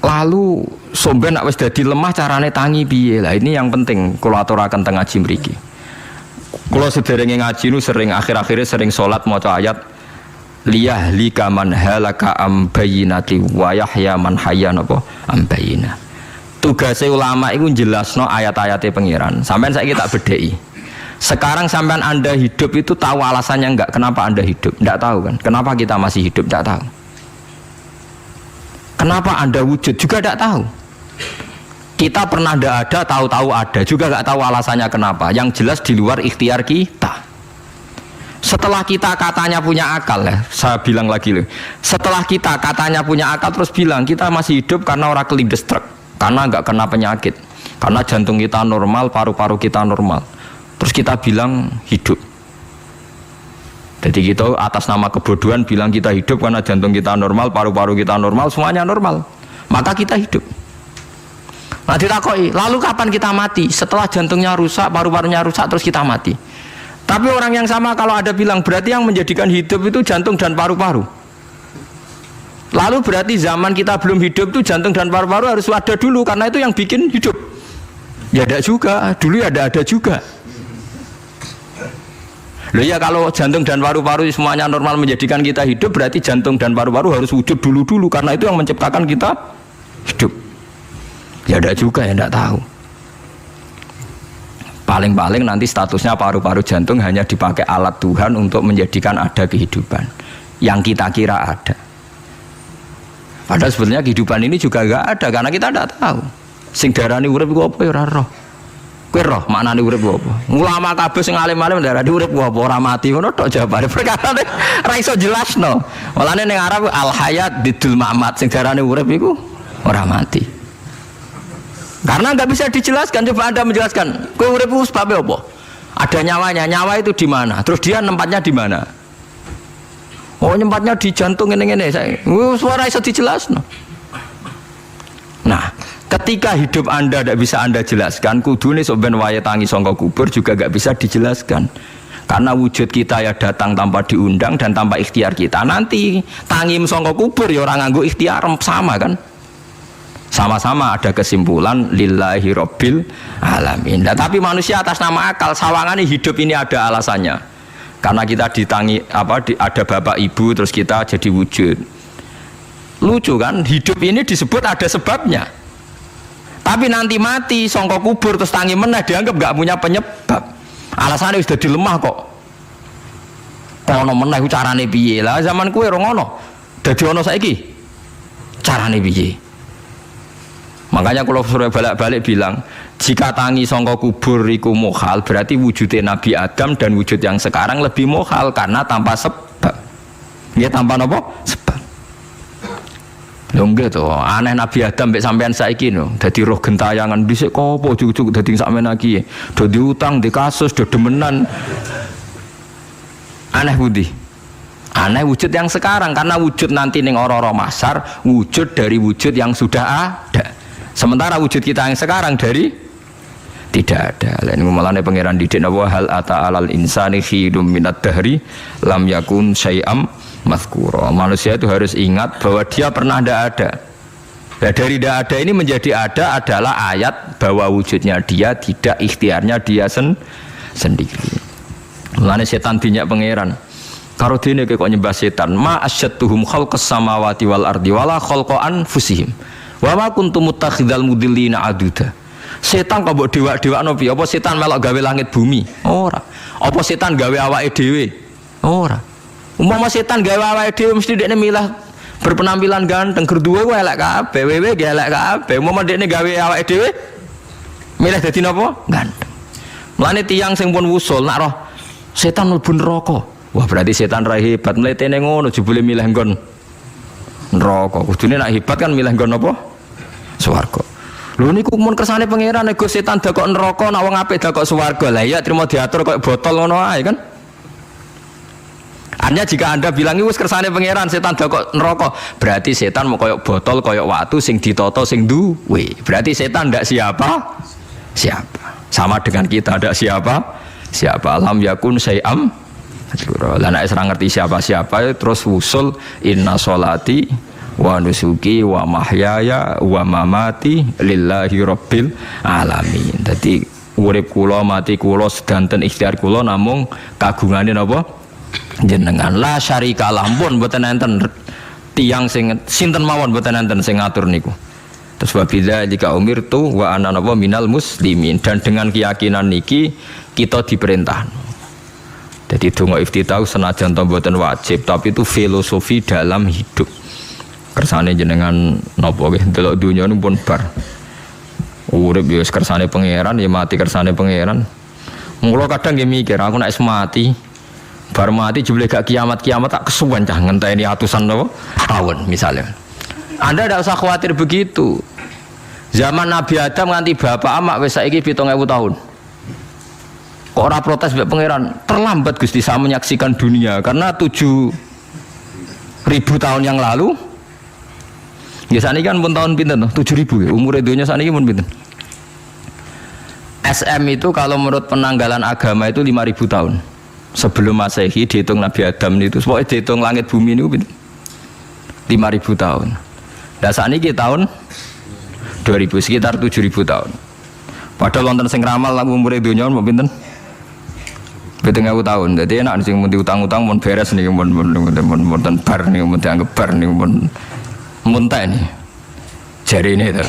lalu somben nak wis dadi lemah carane tangi piye? Lah ini yang penting kula aturaken teng ngaji mriki. Kula sederenge ngaji nu sering akhir-akhire sering salat maca ayat liyahlika man halaka am bayyinati wa yahya man hayya napa am bayyinah. Tugase ulama iku jelasno ayat-ayate pangeran. Sampeyan saiki tak bedheki. Sekarang sampean Anda hidup itu tahu alasannya enggak? Kenapa Anda hidup? Enggak tahu kan? Kenapa kita masih hidup? Enggak tahu. Kenapa Anda wujud? Juga enggak tahu. Kita pernah enggak ada, tahu-tahu ada. Juga enggak tahu alasannya kenapa. Yang jelas di luar ikhtiar kita. Setelah kita katanya punya akal ya, saya bilang lagi loh. Setelah kita katanya punya akal terus bilang kita masih hidup karena orang kelindes truk. Karena enggak kena penyakit. Karena jantung kita normal, paru-paru kita normal. Terus kita bilang hidup. Jadi kita atas nama kebodohan bilang kita hidup karena jantung kita normal, paru-paru kita normal, semuanya normal. Maka kita hidup. Nah ditakoi, lalu kapan kita mati? Setelah jantungnya rusak, paru-parunya rusak, terus kita mati. Tapi orang yang sama kalau ada bilang berarti yang menjadikan hidup itu jantung dan paru-paru. Lalu berarti zaman kita belum hidup itu jantung dan paru-paru harus ada dulu karena itu yang bikin hidup. Ya ada juga, dulu ya ada juga. Loh ya kalau jantung dan paru-paru semuanya normal menjadikan kita hidup berarti jantung dan paru-paru harus wujud dulu karena itu yang menciptakan kita hidup. Ya ada juga ya tidak tahu. Paling-paling nanti statusnya paru-paru jantung hanya dipakai alat Tuhan untuk menjadikan ada kehidupan yang kita kira ada. Padahal sebenarnya kehidupan ini juga enggak ada karena kita tidak tahu. Sing darani urip iku apa ya ora roh. Kowe roh maknane urip apa? Ulama kabeh sing alim-alim ndarani urip apa ora mati ngono tok jawabane. Perkarane ora iso jelasno. Walane ning Arab al hayat bidul mamat sing darane urip iku ora mati. Karena nggak bisa dijelaskan. Coba Anda menjelaskan. Kowe urip ku sebab apa? Ada nyawanya. Nyawa itu di mana? Terus dia nempatnya di mana? Oh, nyempatnya di jantung ngene-ngene. Suara iso dijelasno. Nah, ketika hidup Anda tidak bisa Anda jelaskan, kudune sok ben wae tangi sangka kubur juga nggak bisa dijelaskan. Karena wujud kita ya datang tanpa diundang dan tanpa ikhtiar kita. Nanti tangi sangka kubur ya orang nganggo ikhtiar sama kan? Sama-sama ada kesimpulan lillahi rabbil alamin. Nah, tapi manusia atas nama akal sawangane hidup ini ada alasannya. Karena kita ditangi ada bapak ibu terus kita jadi wujud. Lucu kan? Hidup ini disebut ada sebabnya. Tapi nanti mati sangka kubur terus tangi meneh dianggap gak punya penyebab. Alasannya sudah dilemah kok. Kono meneh ku carane piye? Lah zaman kuwe ora ngono. Dadi ono saiki. Carane piye? Makanya kalau suruh balik-balik bilang, jika tangi sangka kubur iku mukhal, berarti wujudnya Nabi Adam dan wujud yang sekarang lebih mukhal karena tanpa sebab. Ya tanpa apa? Sebab. Lho nggih to, aneh Nabi Adam mek sampean saiki no, dadi roh gentayangan dhisik kopo cucuk dadi sakmen iki. Do diutang, di kasus, do demenan. Aneh budi. Aneh wujud yang sekarang karena wujud nanti ning ora-ora masar, wujud dari wujud yang sudah ada. Sementara wujud kita yang sekarang dari tidak ada. Lain ngomongane pangeran didik napa hal ata alal insani khidum minad dahri lam yakun syai'am mazkura. Manusia itu harus ingat bahwa dia pernah tidak ada. Nah, dari tidak ada ini menjadi ada adalah ayat bahwa wujudnya dia tidak ikhtiarnya dia sendiri. Mulane setan dinyak pangeran. Karo dene kok nyembah setan, ma asyattuhum khalqas samawati wal ardi wala khalqa anfusihim. Wa ma kuntum muttakhidal mudillina aduda. Setan kok mbok dewa-dewakno piye? Apa setan melok gawe langit bumi? Ora. Apa setan gawe awake dhewe? Ora. Umpama setan gawe awake dhewe mesti dekne milah berpenampilan ganteng, gerduwe ku elek kabeh, wewe ge elek kabeh. Umpama dekne gawe awake dhewe milih dadi napa? Ganteng. Mulane tiyang sing pun wusul nak roh setan mlebu neraka. Wah, berarti setan ra hebat, mletene ngono jebule milih nggon neraka. Kudune nak hebat kan milih nggon apa? Swarga. Lho niku mun kersane pangeran nek setan dakok neraka, nak wong apik dakok swarga. Lah iya trimo diatur koyo botol ngono ae kan. Artinya jika Anda bilang wis kersane pangeran setan dakok neraka, berarti setan mau koyo botol, koyo watu sing ditata sing duwe. Berarti setan ndak siapa? Siapa? Sama dengan kita ndak siapa? Siapa? Lam yakun syai'am. Lah nek ora ngerti siapa-siapa terus wusul inna sholati wa nusuki wa mahyaya wa mamati lillahi rabbil alamin. Dadi urip kula mati kula sedanten ikhtiar kula namung kagungane napa jenengan. La syarikalah pun mboten enten tiyang sing sinten mawon mboten enten sing ngatur niku. Terus wabida jika umirtu wa ana napa minal muslimin, dan dengan keyakinan niki kita diperintah. Jadi donga iftitah senajan to mboten wajib, tapi itu filosofi dalam hidup. Kersane jenengan napa nggih delok dunya niku pun bar. Urip ya kersane pangeran, ya mati kersane pangeran. Mula kadang nggih mikir, aku nek mati bar mati jebule gak kiamat-kiamat tak kesuwen cah ngenteni atusan napa tahun misalnya. Anda tidak usah khawatir begitu. Zaman Nabi Adam nganti bapak amak wis saiki 7.000 tahun. Kok ora protes mbek pangeran? Terlambat Gusti saya menyaksikan dunia karena 7.000 tahun yang lalu. Ya saniki kan pun tahun pinten to? 7.000 ya. Umure dunia saniki pun pinten? SM itu kalau menurut penanggalan agama itu 5.000 tahun. Sebelum Masehi dihitung Nabi Adam itu, pokoknya dihitung langit bumi ini pinten? 5.000 tahun. Lah saniki tahun 2000 sekitar 7.000 tahun. Padahal wonten sing ramal umure dunia mau pinten? 7.000 tahun. Jadi enak sing mun diutang-utang mun beres niki mun bar niki mun dianggap bar niki mun muntah ini. Jarine to.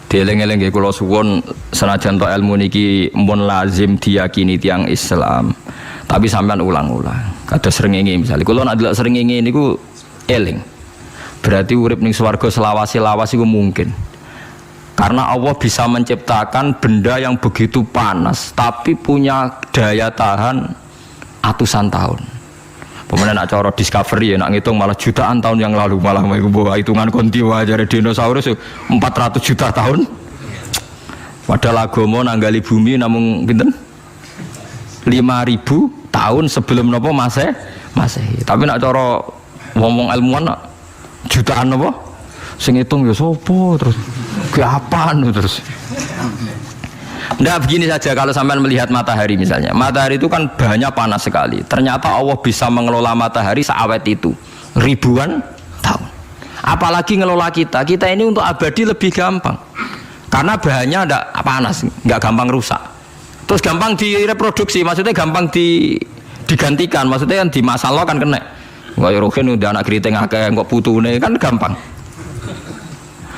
Dieling-eling nggih kula suwun senajan to ilmu niki mun lazim diyakini tiyang Islam. Tapi sampean ulang-ulang. Kados srengenge misalnya kula nek delok srengenge niku eling. Berarti urip ning swarga selawase-lawas iku mungkin. Karena Allah bisa menciptakan benda yang begitu panas tapi punya daya tahan atusan tahun. Pemenang nak cara discovery ya, nak ngitung malah jutaan tahun yang lalu, malah bawa hitungan kontiwa dari dinosaurus 400 juta tahun. Padahal agama nanggali bumi namun pinten 5.000 tahun sebelum nopo Masehi. Tapi nak cara ngomong ilmuwan nak jutaan nopo sing hitung ya sopo terus keapaan terus. Nggak begini saja kalau sampai melihat matahari misalnya. Matahari itu kan bahannya panas sekali. Ternyata Allah bisa mengelola matahari seawet itu ribuan tahun. Apalagi ngelola kita. Kita ini untuk abadi lebih gampang. Karena bahannya ada panas, nggak gampang rusak. Terus gampang direproduksi, maksudnya gampang digantikan. Maksudnya kan di masa lo kan kena. Nggak yorokin udah anak keriting akeh kok putune kan gampang.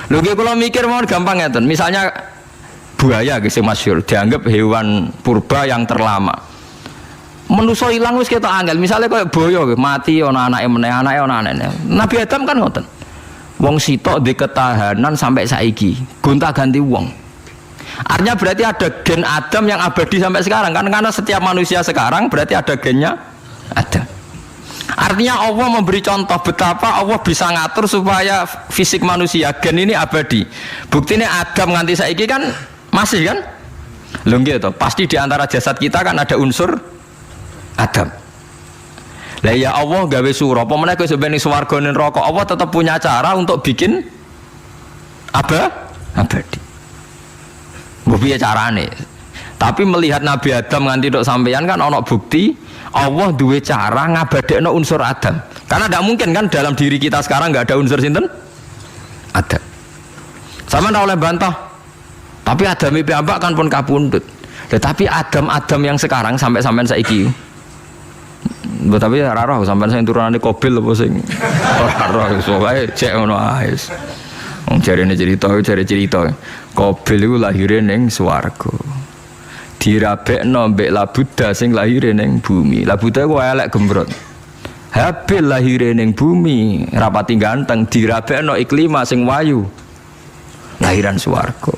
Lho kalau mikir mau gampang ya, misalnya buaya gitu masyhur dianggap hewan purba yang terlama. Manusa ilang wis ketok angel. Misalnya kayak boyo mati ana anake meneh, anake ana anake. Nabi Adam kan ngoten. Wong sitok di ketahanan sampai saiki, gonta-ganti wong. Artinya berarti ada gen Adam yang abadi sampai sekarang kan, karena setiap manusia sekarang berarti ada gennya Adam. Artinya Allah memberi contoh betapa Allah bisa ngatur supaya fisik manusia gen ini abadi. Buktinya Adam nganti saiki kan masih kan? Lho nggih to, pasti di antara jasad kita kan ada unsur Adam. Lah ya Allah gawe sura, apa meneh kowe sebenarnya swarga ning neraka, Allah tetap punya cara untuk bikin abadi. Mbok piye carane? Tapi melihat Nabi Adam nganti tok sampeyan kan ana bukti Allah duwe cara ngabadekno unsur Adam. Karena tidak mungkin kan dalam diri kita sekarang nggak ada unsur sinten? Adam. Sama ndak oleh bantah. Tapi Adam iki piyambak kan pun kapundhut. Tetapi Adam yang sekarang sampai sampean saiki. Tapi ora roh sampean sing turunane Qabil apa sing ora roh iso wae cek ngono ae. Wong jarene cerita. Qabil iku lahire ning swarga. Dirabekno mbek Labuda sing lahire ning bumi. Labuda ku elek gembrot. Habil lahire ning bumi, rapati ganteng, dirabekno Iklima sing wayu. Lahiran swarga.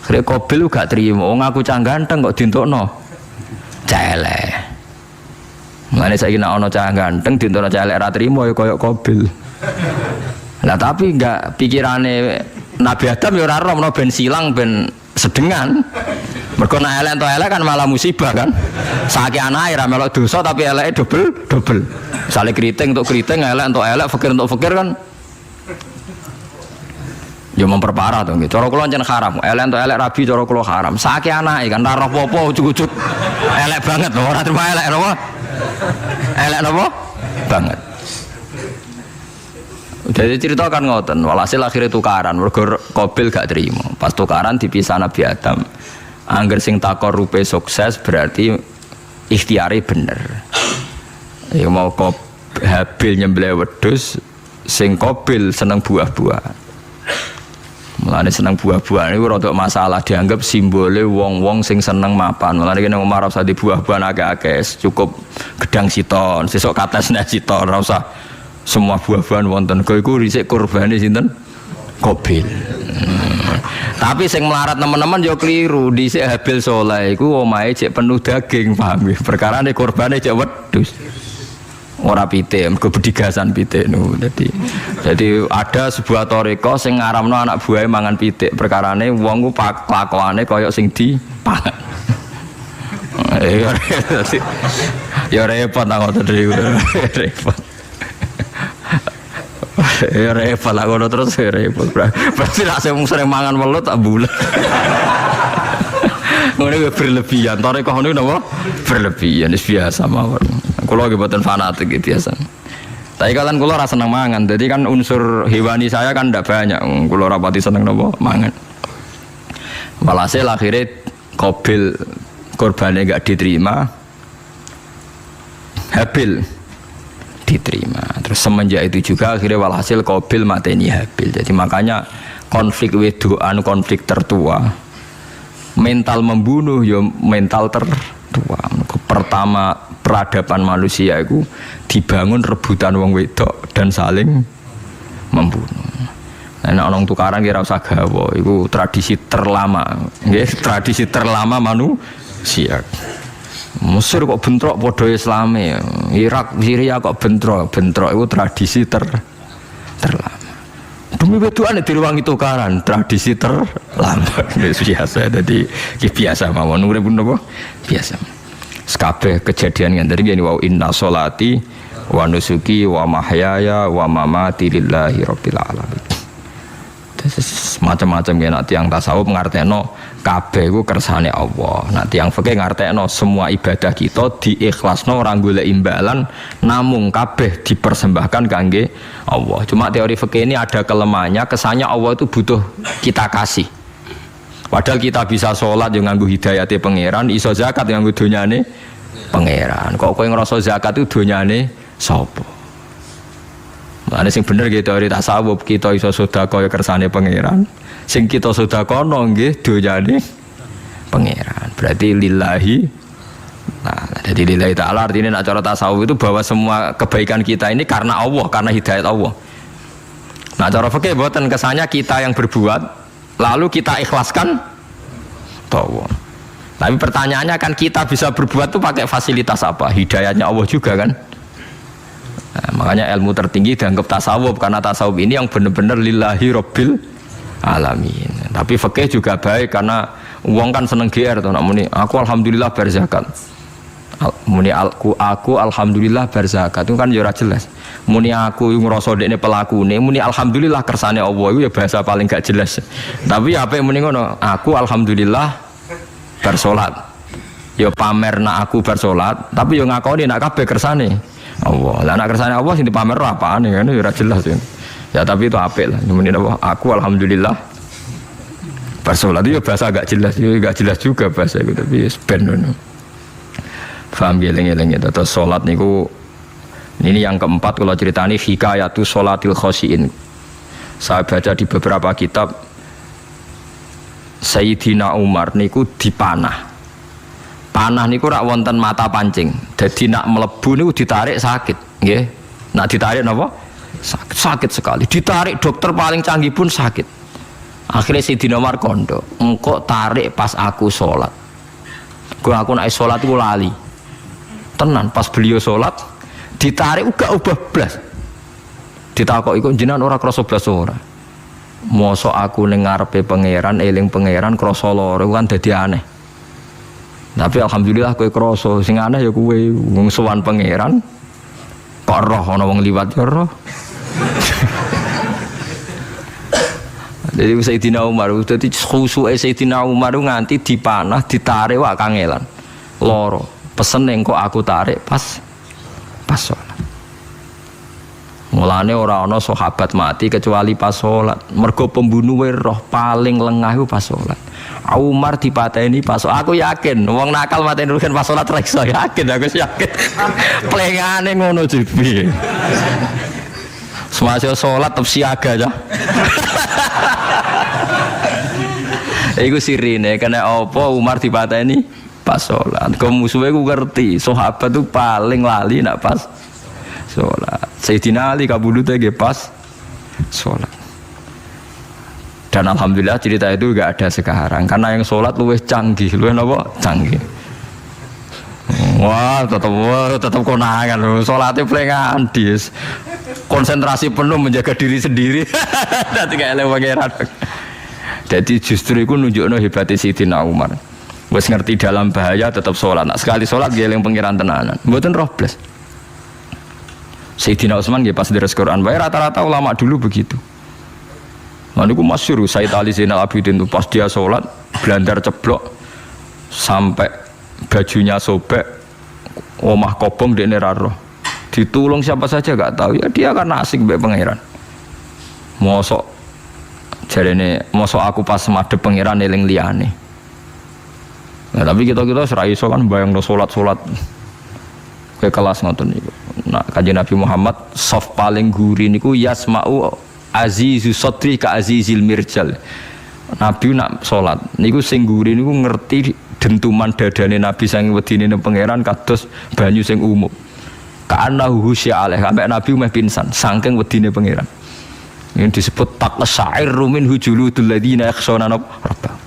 Akhire Qabil gak trimo, wong aku cah ganteng kok dientukno cah elek. Mulane saiki nek ana cah ganteng dientukno cah elek ra trimo ya kaya Qabil. Lah tapi enggak pikirane Nabi Adam ya ora roh ben silang ben sedengan. Mergo nek elek entuk elek kan malah musibah kan. Saiki anake ra melok dosa tapi eleke dobel. Misale keriting untuk keriting, elek untuk elek, fakir untuk fakir kan. Ya memperparah to nggih. Cara kula jan haram. Elek untuk elek rabi cara kula haram. Saiki anake kan ora roh apa ujug-ujug. Elek banget lho, ora terima elek napa? Elek napa? Banget. Jadi cerita kan ngoten, walhasil akhirnya tukaran, mergo Qabil gak terima. Pas tukaran dipisah Nabi Adam. Angger sing takor rupe sukses berarti ikhtiari bener. Ya mau Habil nyembelih wedhus, sing Qabil seneng buah-buahan. Mulane seneng buah-buahan iku rada masalah, dianggap simbole wong-wong sing seneng mapan. Mulane kene Umar ora usah di buah-buahan akeh-akeh, cukup gedang siton, sesuk katesne siton, ora usah semua buah-buahan wonten. Kok iku risik kurbane sinten? Qabil. Tapi sing melarat teman-teman yo keliru. Dhisik Habil saleh iku omahe cek penuh daging, paham ya? Perkarane kurbane cek wedhus. Ora pitik, mergo bedigasan pitik niku. Jadi ada sebuah toriko sing ngaramno anak buahe mangan pitik. Perkarane wong ku kelakuane kaya sing dipangan. Ya repot nang ngoten niku. Repot. Ya repot lah ngono terus repot. Berarti nek sering mangan welut tak bulet. Ngono berlebihan. Tarekah niku napa? Berlebihan wis biasa mawon. Kula nggih mboten fanatik biasa. Tapi kalian kula ora seneng mangan. Jadi kan unsur hewani saya kan ndak banyak. Kula ora pati seneng napa mangan. Walhasil akhirnya Qabil korbannya enggak diterima. Habil diterima. Terus semenjak itu juga akhirnya walhasil Qabil mateni Habil. Jadi makanya konflik wedoan, konflik tertua, mental membunuh ya mental tertua. Pertama peradaban manusia itu dibangun rebutan wong wedok dan saling membunuh. Nek ana tukaran kira usah gawa, iku tradisi terlama. Nggih, tradisi terlama manusia. Mesir kok bentrok padha Islame. Irak, Syria kok bentrok iku tradisi terlama. Demi wedoane direwangi tukaran, tradisi terlama. Biasa dadi biasa mawon urip napa? Biasa. Sekabeh kejadian ngene iki wa inna sholati wa nusuki wa mahyaya wa mamati lillahi rabbil alamin. Macam-macam ya nak tiang tasawuf ngartekno kabeh iku kersane Allah. Nak tiang fikih ngartekno semua ibadah kita diikhlasno ora golek imbalan namung kabeh dipersembahkan kangge Allah. Cuma teori fikih ini ada kelemahannya, kesannya Allah itu butuh kita kasih. Padahal kita bisa sholat yang nganggo hidayate pangeran, iso zakat yang nganggo donyane pangeran. Kok kowe ngrasa zakat itu donyane sapa? Ada sing bener gitu teori tasawuf, kita iso sedekah ya kersane pangeran. Sing kita sedekahno nggih donyane pangeran. Berarti lillahi. Nah, jadi lillahi ta'ala artinya nak cara tasawuf itu bahwa semua kebaikan kita ini karena Allah, karena hidayat Allah. Nah, cara fikih mboten kesannya kita yang berbuat lalu kita ikhlaskan Allah. Tapi pertanyaannya kan kita bisa berbuat tuh pakai fasilitas apa? Hidayatnya Allah juga kan? Nah, makanya ilmu tertinggi dianggap tasawuf karena tasawuf ini yang benar-benar lillahi rabbil alamin. Tapi fikih juga baik karena uang kan seneng GR tuh nak muni aku alhamdulillah berzakat. Muni aku alhamdulillah berzakat itu kan ya ora jelas. Muni aku ngrasa dekne pelakune, muni alhamdulillah kersane Allah itu ya bahasa paling gak jelas. Tapi apa muni ngono, aku alhamdulillah bersolat. Ya pamer nak aku bersolat, tapi yo ngakoni nak kabeh kersane Allah. Lah nak kersane Allah sing dipamer apaan kan ya ora jelas ya. Ya tapi itu apik lah. Muni apa? Aku alhamdulillah bersolat itu ya bahasa agak jelas, ya gak jelas juga bahasa itu tapi ben ngono. Faham geleng-geleng itu. Terus sholat niku ini yang keempat kalau ceritani hikayatu sholatil khosyiin. Saya baca di beberapa kitab Sayyidina Umar niku dipanah. Panah niku rak wonten mata pancing. Jadi nak melebu niku ditarik sakit, nggih. Nak ditarik napa? Sakit sekali. Ditarik dokter paling canggih pun sakit. Akhirnya Sayyidina Umar kondo, engkau tarik pas aku sholat. Aku naik sholat itu lali. Tenan pas beliau sholat ditarik uga ubah blas. Ditakok iku jenengan ora krasa blas ora. Mosok aku ning ngarepe pangeran eling pangeran krasa lara kan dadi aneh. Tapi alhamdulillah kowe krasa sing aneh ya kowe wong sowan pangeran kok roh ana wong liwat ya roh. Jadi Sayyidina Umar dadi khusuke Sayyidina Umar nganti dipanah ditarik wak kangelan. Loro. Pesen yang kok aku tarik pas sholat. Mulane ora ana sahabat mati kecuali pas sholat. Mergo pembunuhe roh paling lengah itu pas sholat. Umar dipateni pas sholat. Aku yakin wong nakal mateni kan pas sholat ra iso yakin aku yakin. Plengane ngono jibi. Semasa sholat tetep siaga aja. Iku sirine kena apa Umar dipateni pas sholat. Kau musuhnya ku ngerti sahabat tu paling lali nak pas sholat. Sayyidina Ali kabudutnya ge pas sholat. Dan alhamdulillah cerita itu gak ada sekarang karena yang sholat luwih canggih, luwih napa canggih. Wah tetap konangan loh. Sholatnya pelengan dis. Konsentrasi penuh menjaga diri sendiri. Nanti kayak lewat pangeran. Jadi justru itu nunjukno hebatnya Sayyidina Umar. Wes ngerti dalam bahaya tetap sholat. Nak sekali sholat dia yang pengiran tenanan. Mboten roh blas. Sayyidina Utsman nggih pas deres Quran. Bae rata-rata ulama dulu begitu. Maniku masyhur Sayyid Ali Zainal Abidin itu pas dia sholat blandar ceblok sampai bajunya sobek, omah kobong dekne ra roh. Ditulung siapa saja gak tahu ya dia karena asik mbek pangeran. Mosok jarene mosok aku pas madhep pangeran eling liyane. Nah, tapi kita serai iso kan bayang do solat ke kelas ngoten niku. Nah, kanjeng Nabi Muhammad soft paling guri niku yasma'u azizu sotri ka azizil mirjal. Nabi nak solat niku sing guri niku ngerti dentuman dadane Nabi saking wedine pangeran kados banyu sing umum. Ka'annahu husya alaih sampai Nabi meh pingsan saking wedine pangeran. Ini disebut taqsa'irru minhu juludul ladzina yakhshawna rabbahum.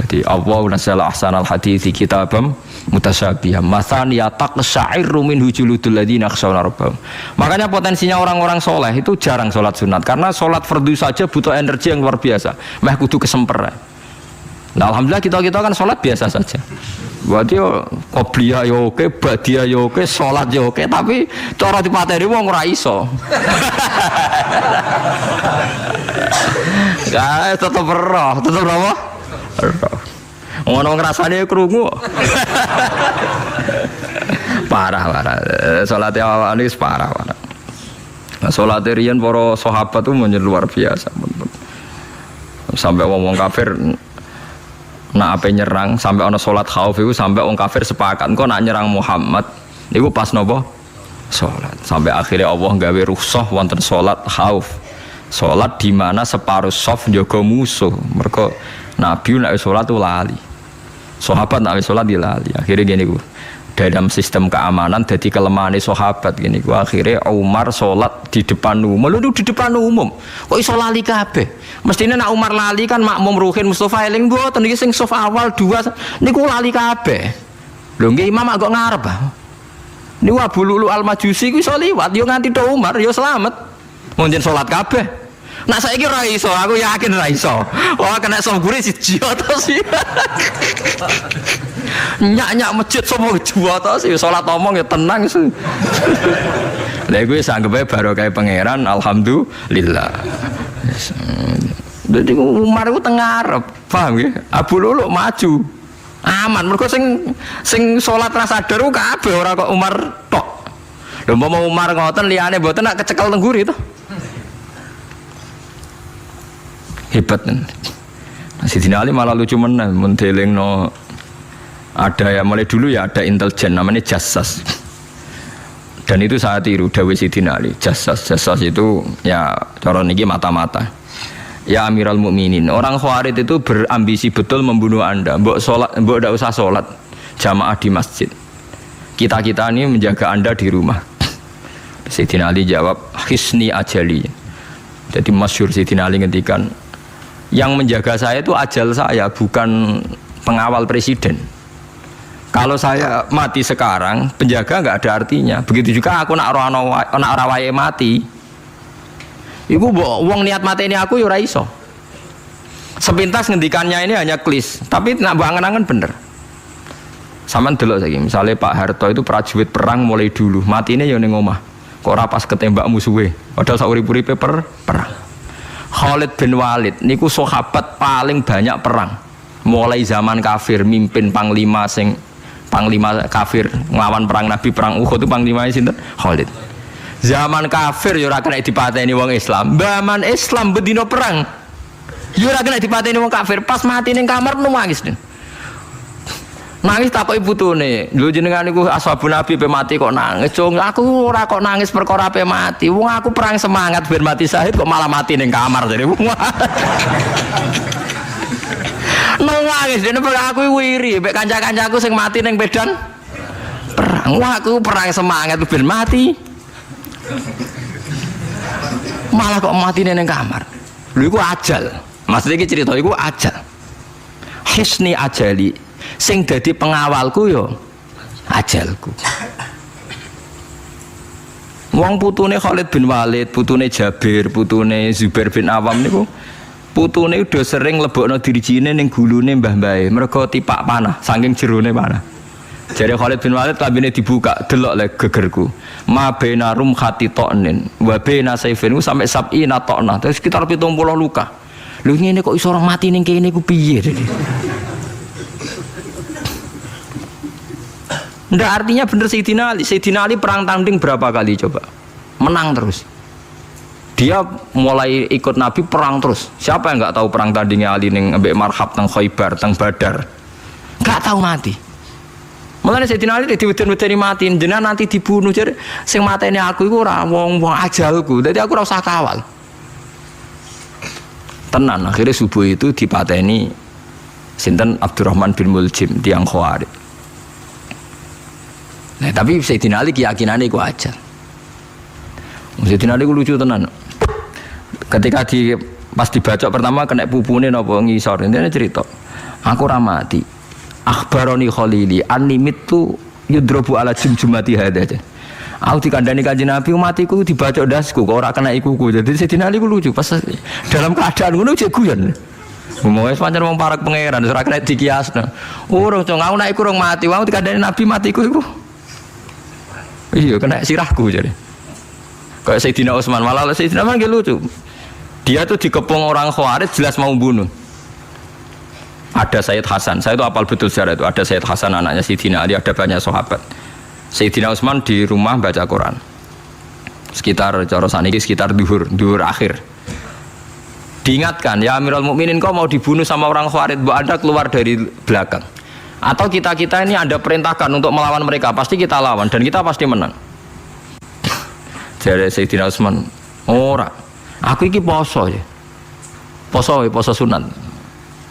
Jadi Allah nazzala ahsanal hadithi kitabam mutasyabihan mathaniya taqsa'irru minhu juludul ladzina yakhshawna rabbahum. Makanya potensinya orang-orang soleh itu jarang sholat sunat karena sholat fardu saja butuh energi yang luar biasa. Meh kudu kesemper. Nah, alhamdulillah kita kan sholat biasa saja. Berarti yo qobliyah yo oke, ba'diyah yo oke, sholat yo oke, tapi cara dipateni wong ora iso. Ya tetep roh, tetep apa? Roh. Ngono ngrasane krungu. Parah. Salate awake wis parah. Nah, salate riyen para sahabat itu luar biasa. Sampai wong kafir nak ape nyerang sampai ana salat khauf itu sampai wong kafir sepakat kok nak nyerang Muhammad niku pas napa salat sampai akhirnya Allah gawe rukhsah wonten salat khauf salat di mana separuh saf njaga musuh mergo nabi nek salat lali sahabat nek salat dilali akhirnya gini ku dalam sistem keamanan jadi kelemahan sahabat gini ku akhirnya Umar salat di depan umum lu di depan umum kok iso lali kabeh mestine nak Umar lali kan makmum Ruhin Mustofa eling mboten iki sing saf awal dua niku lali kabeh lho nggih imam kok ngarep niku Abu Lulu Al-Majusi ku iso liwat yo nganti tok Umar yo selamat monjen salat kabeh nak saiki ora iso aku yakin ora iso wah kena sambure siji to sih nyak masjid semua juwata sih salat omong ya tenang sih. Lha gue sanggepe barokah pangeran alhamdulillah. Jadi Umar itu tengah arep, paham nggih? Abu Lulu maju. Aman mergo sing salat ra sadar ku kabeh ora kok Umar tok. Lha mau Umar ngoten liyane mboten nak kecekel teng guri to. Hebat kan. Sidina Ali malah lucu menan mun delingno ada ya mulai dulu ya ada intelijen namanya jassas dan itu saya tiru dawuh Sidina Ali jassas itu ya cara niki mata-mata ya Amirul Mukminin orang Khawarij itu berambisi betul membunuh Anda mbok ndak usah sholat jamaah di masjid kita ini menjaga Anda di rumah. Sidina Ali jawab hisni ajali jadi masyhur Sidina Ali ngendikan yang menjaga saya itu ajal saya bukan pengawal presiden. Kalau saya mati sekarang, penjaga nggak ada artinya. Begitu juga aku nak ora wae mati. Iku wong niat mati ini aku yo ora iso. Sepintas ngendikannya ini hanya klis, tapi nak angen-angen bener. Saman delok saiki, misalnya Pak Harto itu prajurit perang mulai dulu, matine yo ning omah. Kok ora pas ketembak musuhe. Padahal sak urip-uripe perang. Khalid bin Walid niku sahabat paling banyak perang. Mulai zaman kafir mimpin panglima kafir nglawan perang Nabi perang Uhud itu panglimanya sinten? Khalid. Zaman kafir yo ora kena dipateni wong Islam. Zaman Islam bedino perang. Yo ora kena dipateni wong kafir, pas mati ning kamar nangis. Nangis takoki putune. Lho jenengan niku ashabun Nabi pe mati kok nangis. Cung, aku ora kok nangis perkara pe mati. Wong aku perang semangat ben mati syahid kok malah mati ning kamar jare. Nangis dene aku wiri mek kanca-kancaku sing mati ning medan perang. Wah aku perang semangat ben mati. Malah kok mati ning kamar. Lho iku ajal. Maksudnya iki cerita iku ajal. Hisni ajali sing dadi pengawalku yo ajalku. Wong putune Khalid bin Walid, putune Jabir, putune Zubair bin Awam niku putune udah sering lebokno dirijine ning gulune mbah-mbahe mergo tipak panah saking jerone panah. Jare Khalid bin Walid kabine dibuka delok le gegerku. Ma baina rumkhati to'nin wa baina saifin sampai sab'ina to'nah. Terus sekitar 70 luka. Lho ngene kok iso orang mati ning kene ku piye? Ndak artinya bener Sayyidina Ali. Sayyidina Ali perang tanding berapa kali coba? Menang terus. Dia mulai ikut Nabi perang terus. Siapa yang nggak tahu perang tandingnya Ali ning ambek Marhab teng Khaibar, teng Badar? Nggak tahu mati. Mulane Sayyidina Ali diweden-wedeni mati, jenengan nanti dibunuh jare sing mateni aku iku ora wong ajalku. Dadi aku ora usah kawal. Tenan akhirnya subuh itu dipateni sinten Abdurrahman bin Muljim tiang Khawarij. Nah, tapi Sayyidina Ali keyakinannya iku aja. Sayyidina Ali ku lucu tenan. Ketika pas dibacok pertama kena pupune napa ngisor. Intine cerita. Aku ra mati. Akhbaroni Khalili animit tu yudrobu ala jumjumati hada. Aku dikandani Kanjeng Nabi matiku dibacok dasku kok ora kena ikuku. Jadi Sayyidina Ali ku lucu pas dalam keadaan ngono cek guyon. Ngomongnya pancen wong parak pangeran ora kena dikiasno. Urung cong aku nek iku urung mati, wong dikandani Nabi matiku iku. Iya kena sirahku jadi. Kayak Sayyidina Utsman malah Sayyidina Utsman lucu. Dia tuh dikepung orang Khawarij jelas mau bunuh. Ada Sayyid Hasan, saya itu apal betul sejarah itu. Ada Sayyid Hasan anaknya Sayyidina Ali, ada banyak sahabat. Sayyidina Utsman di rumah baca Quran. Sekitar cara saniki sekitar duhur akhir. Diingatkan, ya Amirul Mukminin kau mau dibunuh sama orang Khawarij, mbok Anda keluar dari belakang. Atau kita ini Anda perintahkan untuk melawan mereka, pasti kita lawan dan kita pasti menang. Jadi Sayyidina Utsman, ora. Aku iki poso ya. Poso sunat.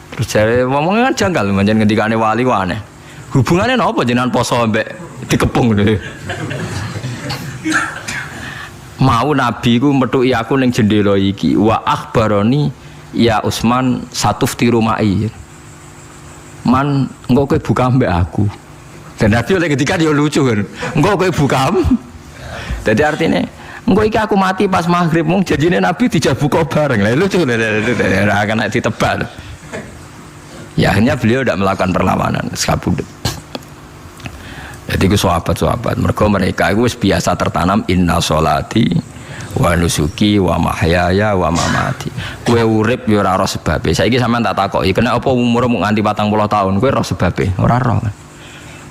Terus jare ngomongnya kan janggal, pancen ngendikane wali ku aneh. Hubungannya napa jenengan poso mbek dikepung lho. Mau Nabi ku methuki aku ning jendela iki wa akhbaroni ya Utsman satuftiru mai. Man engko kowe buka mbek aku. Dan Nabi oleh ketika dia lucu kan. Engko kowe buka. Jadi artinya engko iki aku mati pas maghrib mung janjine Nabi dijabuka bareng. Lah lucu ora kena ditebal. Ya akhirnya beliau tidak melakukan perlawanan, sekabudut. Jadi itu sahabat-sahabat, mereka itu biasa tertanam inna sholati wa nusuki wa mahyaya wa mamati. Kue urip ya ora roh sebabe. Saiki sampean tak takoki, kena apa umurmu nganti 40 tahun? Kue roh sebabe, ora roh.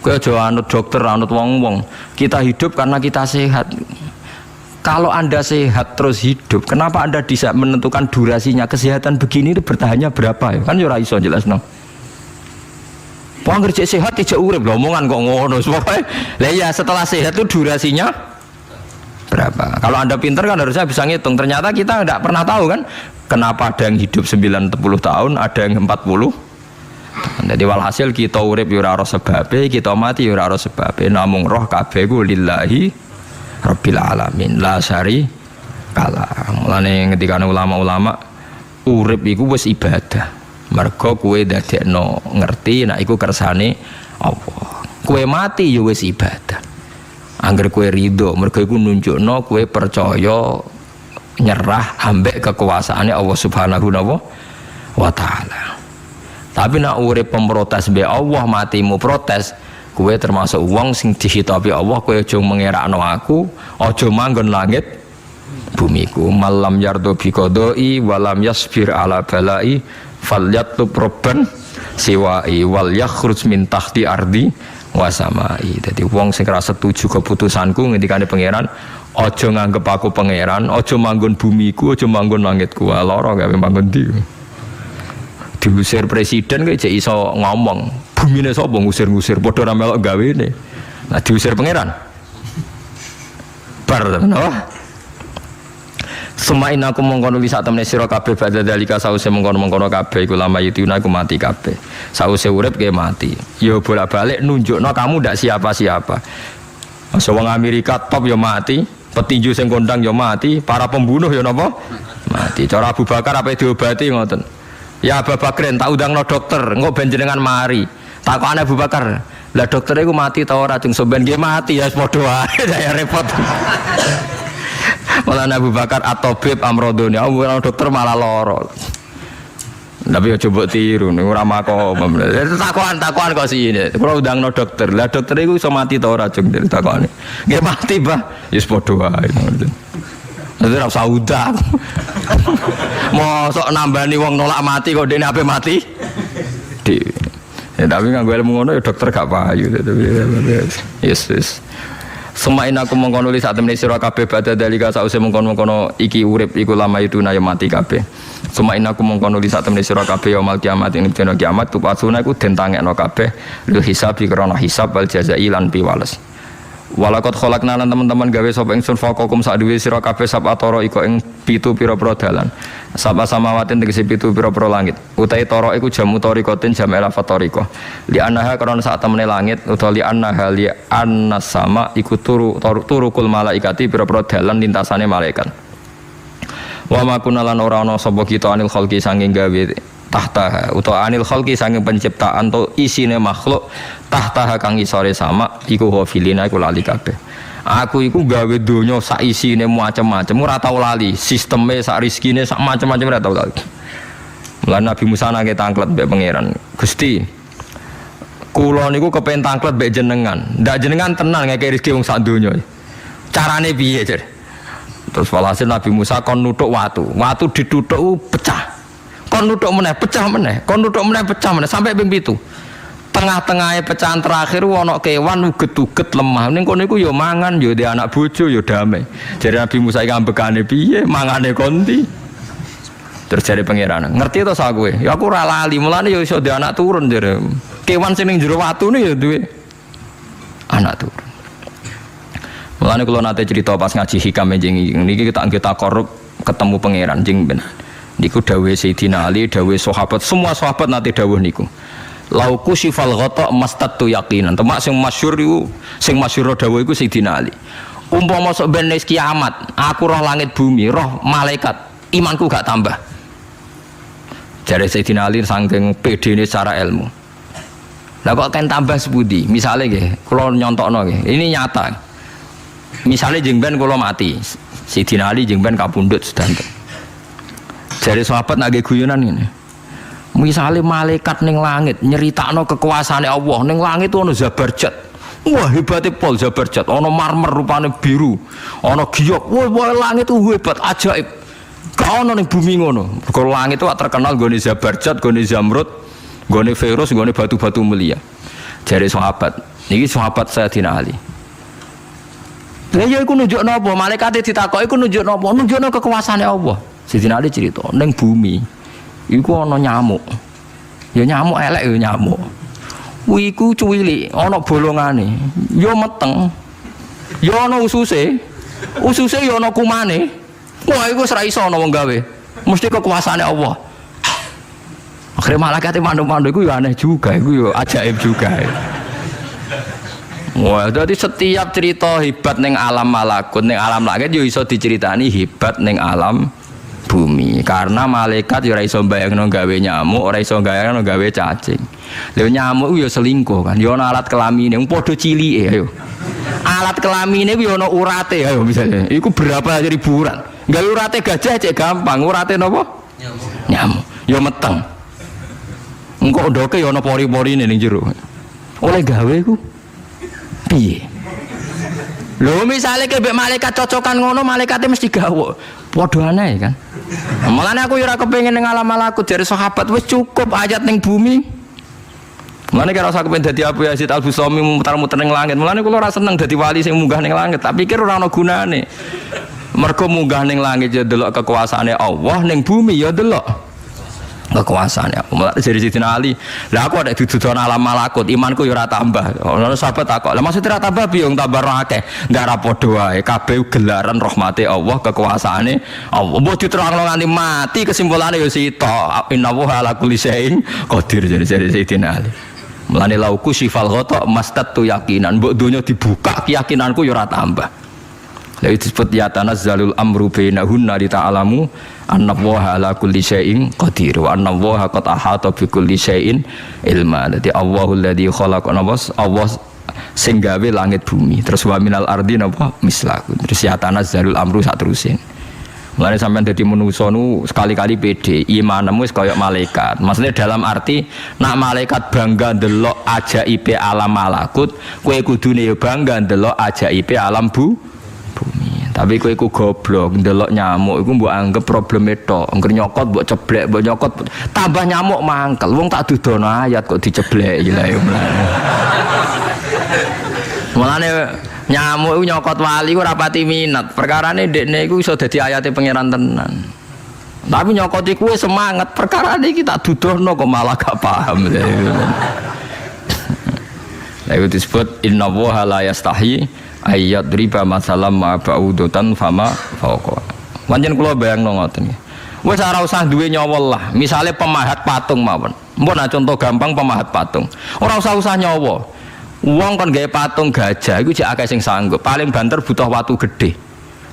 Kue aja anut dokter, anut wong-wong. Kita hidup karena kita sehat. Kalau Anda sehat terus hidup, kenapa Anda bisa menentukan durasinya? Kesehatan begini itu bertahannya berapa ya? Kan ya ora iso jelasno. Wong kerja sehat tidak urip lho, omongan kok ngono. Pokoke lah ya setelah sehat itu durasinya berapa? Kalau Anda pintar kan harusnya bisa ngitung. Ternyata kita tidak pernah tahu kan kenapa ada yang hidup 90 tahun, ada yang 40. Jadi walhasil kita urip ya ora sebabe, kita mati ya ora sebabe. Namung roh kabeh ku lillahi rabbil alamin la syari kala. Mulane ketika ulama-ulama urip iku wis ibadah. Mergo kowe dadekno ngerti nek iku kersane Allah. Kowe mati ya wis ibadah. Angger kowe ridho, mergo iku nunjukno kowe percaya nyerah ambek kekuasaane Allah Subhanahu wa taala. Tapi nek urip pemprotes mbek Allah, matimu protes, kowe termasuk wong sing dihitabi Allah, kowe aja mengerakno aku, aja manggon langit bumiku. Malam yardo bi qadai walam yasbir ala balai falyatlub robban siwai wal yakhruj min tahti ardi wasamai. Jadi wong sing ora setuju keputusanku ngendikane pangeran, aja nganggep aku pangeran, aja manggon bumiku, aja manggon langitku. Lara gawe manggon ndi. Diusir presiden kok jek iso ngomong. Bumine sapa ngusir-ngusir padha ra melok gawene. Nah diusir pangeran. Bar napa? Semain aku mengkono wisata temne sira kabeh badha dalika sause mengkono-mengkono kabeh iku lama yutuna aku mati kabeh. Sause urip ke mati. Ya bolak-balik nunjukno kamu ndak siapa-siapa. Masa wong Amerika top ya mati, petinju sing kondang ya mati, para pembunuh ya napa? Mati. Cara Abu Bakar apa diobati ngoten. Ya Abu Bakar tak undangno dokter, engko ben jenengan mari. Takokane Abu Bakar, lah dokter iku mati ta ora cung sampean nggih mati ya padha wae saya repot. Malah Abu Bakar atau Bib Amrodoni, orang dokter malah loro. Tapi ya coba tiru, ora makom. Takokan kok sih ini. Kalau undangno dokter, lah dokter itu iso mati ta ora cung takokane. Nggih mati, Mbah. Ya padha wae. Dadi ora usah udah. Mosok nambani wong nolak mati kok dene ape mati? Ya tapi nganggo ilmu ngono ya dokter gak payu. Yes. Semain aku mengkono li saat temene sira kabeh badha dalika sause mengkono-mengkono iki urip iku lama itu ya mati kabeh. Semain aku mengkono li saat temene sira kabeh yaumul kiamat ing dina kiamat tupasuna iku den tangekno kabeh lil hisab krana hisab wal jazai lan piwales. Walakot kholakna lan teman-teman gawe sapa ingsun faqakum sak duwe sira kabeh sabatara iko ing pitu pira-pira dalan. Sapa samawatin tegese pitu pira-pira langit. Utahe tara iku jam utarikotin jam elafatoriko. Li anaha karena sak temene langit utawa li anaha li annas sama iku turukul malaikati pira-pira dalan lintasane malaikat. Wa ma kunna lan ora ana sapa kita anil khalqi sanging gawe tahta utawa anil khalqi sanging penciptaan to isine makhluk tahta kang isore sama iku ghafilina iku lali kabeh. Aku iku gawe donya sak isine macam-macam ora tau lali, sisteme sak rezekine sak macam-macam ora tau lali. Lan Nabi Musa nake tangklet mbek pangeran. Gusti, kula niku kepen tangklet mbek jenengan. Ndak jenengan tenan ngeke rezeki wong sak donya. Carane piye, Jar? Terus walhasil Nabi Musa kon nuthuk watu. Watu dituthuk pecah. Kon nuthuk meneh pecah meneh. Kon nuthuk meneh pecah meneh sampai ping 7. Tengah-tengahnya pecahan terakhir ana kewan uget-uget lemah. Ning kono iku ya mangan, ya di anak bojo ya damai. Jadi Nabi Musa iki ambekane piye? Mangane konti. Terus jare pangeran, ngerti to sak kowe? Ya aku ora lali, mulane ya iso di anak turun jare. Kewan sing ning jero watune ya duwe anak turun. Mulane kula nate cerita pas ngaji hikam jeneng niki kita korup ketemu pangeran jeng ben. Niku dawuhe Sayyidina Ali, dawuhe sahabat, semua sahabat nate dawuh niku. Lauku sifal ghata mastatu yaqinan. Temak sing masyhur iku sing masyhur dawuh iku Sayyidina Ali. Umpama sok ben kiamat, aku roh langit bumi, roh malaikat, imanku gak tambah. Jare Sayyidina Ali saking pedene secara ilmu. Lah kok kan tambah sepundi? Misale nggih, kula nyontokno nggih. Ini nyata. Misale jeng ben kula mati, Sayyidina Ali jeng ben kapundhut sedanten. Jare sahabat nggih guyonan ngene. Misale malaikat ning langit nyeritakno kekuasaane Allah, ning langit ono Zabarjat. Wah, hebate pol Zabarjat, ono marmer rupane biru, ono giok. Wah, langit itu hebat, ajaib. Gak ono ning bumi ngono. Mergo langit itu terkenal gone Zabarjat, gone Zamrud, gone Virus, gone batu-batu mulia. Jare sahabat, niki sahabat Sayyidina Ali. Lah ya iku nunjukno apa? Malaikate ditakoki iku nunjukno apa? Nunjukno kekuasaane Allah. Sayyidina Ali cerita, ning bumi iku ana nyamuk. Ya nyamuk elek ya nyamuk. Kuwi iku cuwilik, ana bolongane. Ya meteng. Ya ana ususe. Ususe ya ana kumane. Wah, iku ora iso ana wong gawe. Mesti kekuasaane Allah. Akhirnya malaikate mandu-mandu iku ya aneh juga, iku ya ajaib juga. Wah, jadi setiap cerita hebat ning alam malakut, ning alam langit yo iso diceritani hebat ning alam bumi. Karena malaikat ya ora iso mbayangno gawe nyamuk, ora iso mbayangno gawe cacing. Lha nyamuk yo selingkuh kan, yo ana alat kelamine, wong padha cilike ayo. Alat kelamine ku yo ana urate ayo misalnya. Iku berapa ribuan. Gawe urate gajah cek gampang, urate napa? Nyamuk. Yo meteng. Engko ndoke yo ana pori-porine ning jero. Oleh gawe ku piye? Lho misale kebek malaikat cocokan ngono, malaikate mesti gawe. Padha aneh kan. Mulane aku yo ora kepengin ning alam malakut jare sahabat wis cukup ayat ning bumi. Mulane kira usah kepen dadi Abu Yazid Al-Bustami muter-muter ning langit. Mulane kula ora seneng dadi wali sing munggah ning langit, tak pikir ora ana gunane. Mergo munggah ning langit ya delok kekuasaane Allah, ning bumi ya delok kekuasaane. Mulane jadi Sayyidina Ali, lah aku ada dituduh alam malakut, imanku ya ora tambah. Ono sahabat takok, "Lah maksud ora tambah piye wong tambah akeh?" Enggak ra padha wae, kabeh gelaran rahmate Allah, kekuasaane Allah. Mbok diterangno nganti mati kesimpulane ya sitok. Innallaha ala kulli syai'in qadir jadi Sayyidina Ali. Mulane lauku sifal ghata mastatu yaqinan, mbok donya dibuka keyakinanku ya ora tambah. Lha disebut ya tanazzalul amru bainahunna li ta'lamu annallaha ala kulli syai'in qadir wa annallaha qad ahata bi kulli syai'in ilma. Dadi Allahul ladzi khalaqa nabas, Allah sing gawe langit bumi. Terus wa minal ardi napa mislaku. Terus ya tanazzalul amru sak terusin. Mulane sampean dadi manusa nu sekali-kali pede, imanmu wis kaya malaikat. Maksudnya dalam arti nak malaikat bangga ndelok ajaibe alam malakut, kowe kudune ya bangga ndelok ajaibe alam bumi. Tapi kowe iku goblok ndelok nyamuk iku mbok anggap probleme tok. Engger nyokot mbok ceblek, mbok nyokot tambah nyamuk mangkel. Wong tak dudono ayat kok diceblek iki lha ya. Mulane nyamuk iku nyokot wali ora pati minat. Perkarane ndekne iku iso dadi ayate pangeran tenan. Tapi nyokot iku semangat, perkarane iki tak dudono kok malah gak paham. Lha itu disebut innallaha la yastahi ayat riba masalam ma ba'udatan fama fauqa. Pancen kula bayangno ngoten. Wis ora usah duwe nyawa lah. Misale pemahat patung mawon. Mpun contoh gampang pemahat patung. Ora usah nyawa. Wong kon gawe patung gajah iku jek akeh sing sanggup. Paling banter butuh watu gede.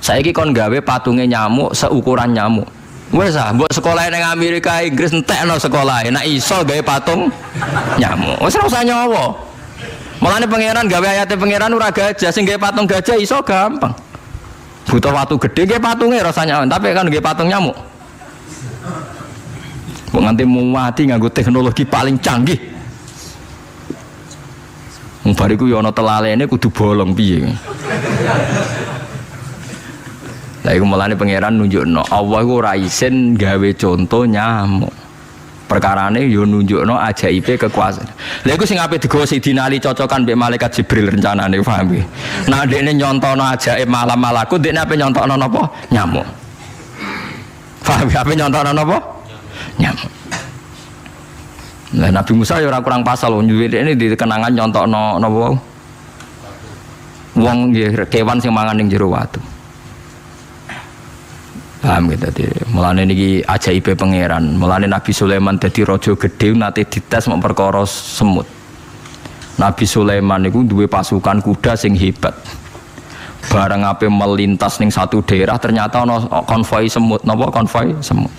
Saiki kon gawe patunge nyamuk seukuran nyamuk. Wes ah, mbok sekolah ning Amerika Inggris entekno sekolah, nek iso gawe patung nyamuk. Wes ora usah nyawa. Mulane pangeran gawe ayate pangeran ora gajah, sing gawe patung gajah iso gampang. Butuh watu gede gawe patunge rasa nyawa, tapi kan gawe patung nyamuk. Kok nganti mati nganggo teknologi paling canggih. Wong bariku ya ana telalene kudu bolong piye. Lah iku mulane pangeran nunjukno Allah iku ora isin gawe conto nyamuk. Perkarane yo nunjukno ajaibe kekuasaan. Lha iku sing ape digawa Sidina Ali cocokan mbek malaikat Jibril rencanane paham iki. Nah dekne nyontono ajaib malam malaku dekne ape nyontokno napa? Nyamuk. Paham ape nyontokno napa? Nyamuk. Lah Nabi Musa ya ora kurang pasal ini dikenangan nyontokno napa? Wong nggih kewan sing mangan ning jero watu. Paham gitu tadi. Mulane niki ajaibe pangeran. Mulane Nabi Sulaiman dadi raja gedhe nate dites mok perkara semut. Nabi Sulaiman niku duwe pasukan kuda sing hebat. Bareng ape melintas ning satu daerah ternyata ana konvoi semut. Napa konvoi semut?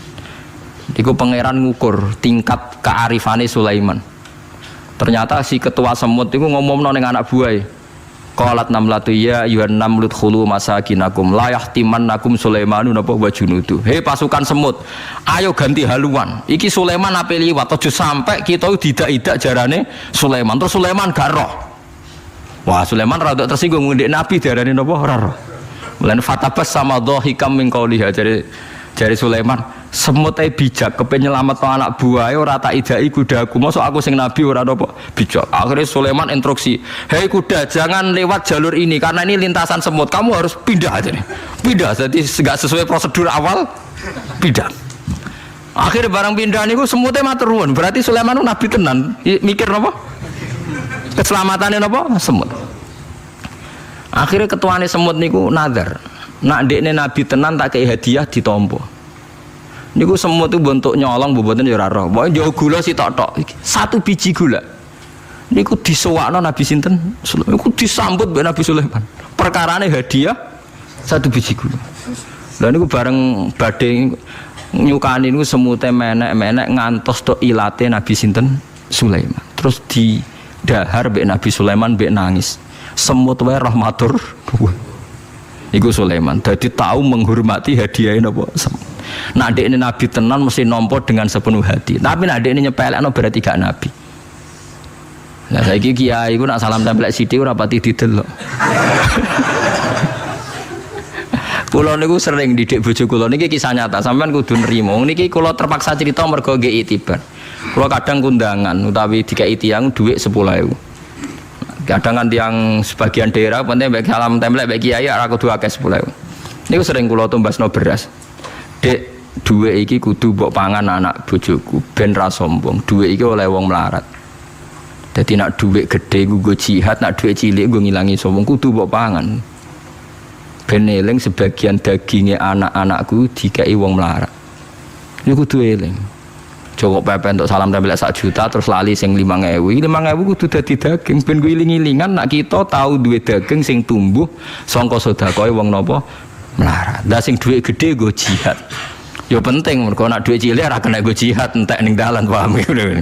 Iku pangeran ngukur tingkat kearifane Sulaiman. Ternyata si ketua semut iku ngomongno ning anak buahe. Qalat namlatu ya ayyuhan namlut khulu masakinakum la yahtimannakum Sulaimanu napa wa junudu. Hei pasukan semut, ayo ganti haluan. Iki Sulaiman ape liwat aja sampai kita didak-idak jarane Sulaiman. Terus Sulaiman gak roh. Wah, Sulaiman rada tersinggung ndek Nabi diarani napa ora roh. Mulane fatabas sama dhahikam min qauliha jari Sulaiman, semut ae bijak kepen nyelametno anak buahe ora tak idai kudaku. Mosok aku sing nabi ora napa bijak. Akhirnya Sulaiman instruksi, "Hei kuda, jangan lewat jalur ini karena ini lintasan semut. Kamu harus pindah aja nih." Pindah, jadi enggak sesuai prosedur awal, pindah. Akhirnya barang pindah niku semutnya matur nuwun. Berarti Sulaiman nabi tenan. Mikir napa? Keselamatannya napa? Semut. Akhirnya ketuane semut niku nazar. Nak ndekne nabi tenan tak kei hadiah ditampa. Niku semut itu bentuk nyolong boboten ya ora roh. Pokoke njogo gula sitok-tok. Satu biji gula. Niku disowakno Nabi sinten? Sulaiman. Niku disambut mbek Nabi Sulaiman. Perkarane hadiah satu biji gula. Lah niku bareng badhe nyukani niku semute menek-menek ngantos tok ilate Nabi sinten? Sulaiman. Terus didahar mbek Nabi Sulaiman mbek nangis. Semut wae rahmatur. Iku Sulaiman. Jadi tahu menghormati hadiah napa semut. Nah adik ini nabi tenan mesti nompo dengan sepenuh hati. Tapi nak adik ini nyepelekno berarti gak nabi. Nah saiki kiai iku nak salam tempel sithik ora pati didelok. Kula niku sering didik bojo kula niki kisah nyata, sampean kudu nrimo. Niki kula terpaksa cerita mergo nggih itibar. Kula kadang kundangan utawi dikai tiyang dhuwit 10.000. Kadang kan tiyang sebagian daerah penting mek salam tempel mek kiai ora kudu akeh 10.000. Niku sering kula tumbasno beras. Dek, duwe iki kudu mbok pangan anak bojoku ben ra sombong. Duwe iki oleh wong melarat. Dadi nak duwe gedhe nggo jihad, nak duwe cilik nggo ngilangi sombong kudu mbok pangan. Ben eling sebagian daginge anak-anakku dikai wong melarat. Niku kudu eling. Joko pepe untuk salam tempel 1 juta terus lali sing 5.000. 5.000 kudu dadi daging ben iling-ilingan nak kita tahu duwe daging sing tumbuh sangka sedekahe wong napa melarat. Lah sing dhuwit gedhe nggo jihad. Ya penting mergo nek dhuwit cilik ora kena nggo jihad entek ning dalan paham ngono.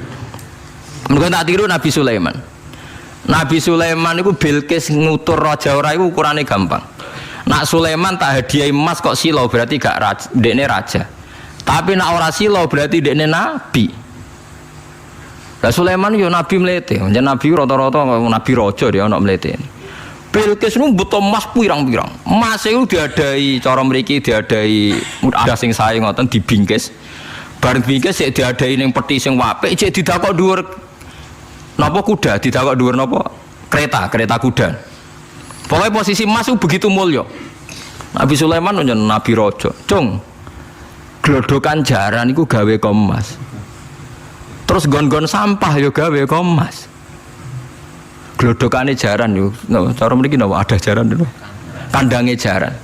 Mergo tak tiru Nabi Sulaiman. Nabi Sulaiman iku Bilqis ngutur raja ora iku ukurane gampang. Nak Sulaiman tak hadiah emas kok silo berarti gak raja, dekne raja. Tapi nak ora silo berarti dekne nabi. Lah Sulaiman yo nabi mlete. Jan nabi rata-rata nabi raja dia ana mlete. Bilqis nu butuh emas pirang-pirang. Emas itu diadai cara mriki diadai ada sing sae ngoten dibingkis. Bareng bingkis sik diadai ning peti sing apik cek didakok dhuwur napa kuda, didakok dhuwur napa kereta kuda. Pokoknya posisi emas itu begitu mulya. Nabi Sulaiman njen nabi raja. Cung. Glodokan jaran iku gawe emas. Terus gon-gon sampah yo gawe emas. Glodokane jaran yo. No, cara mriki napa ada jaran lho. Kandange jaran.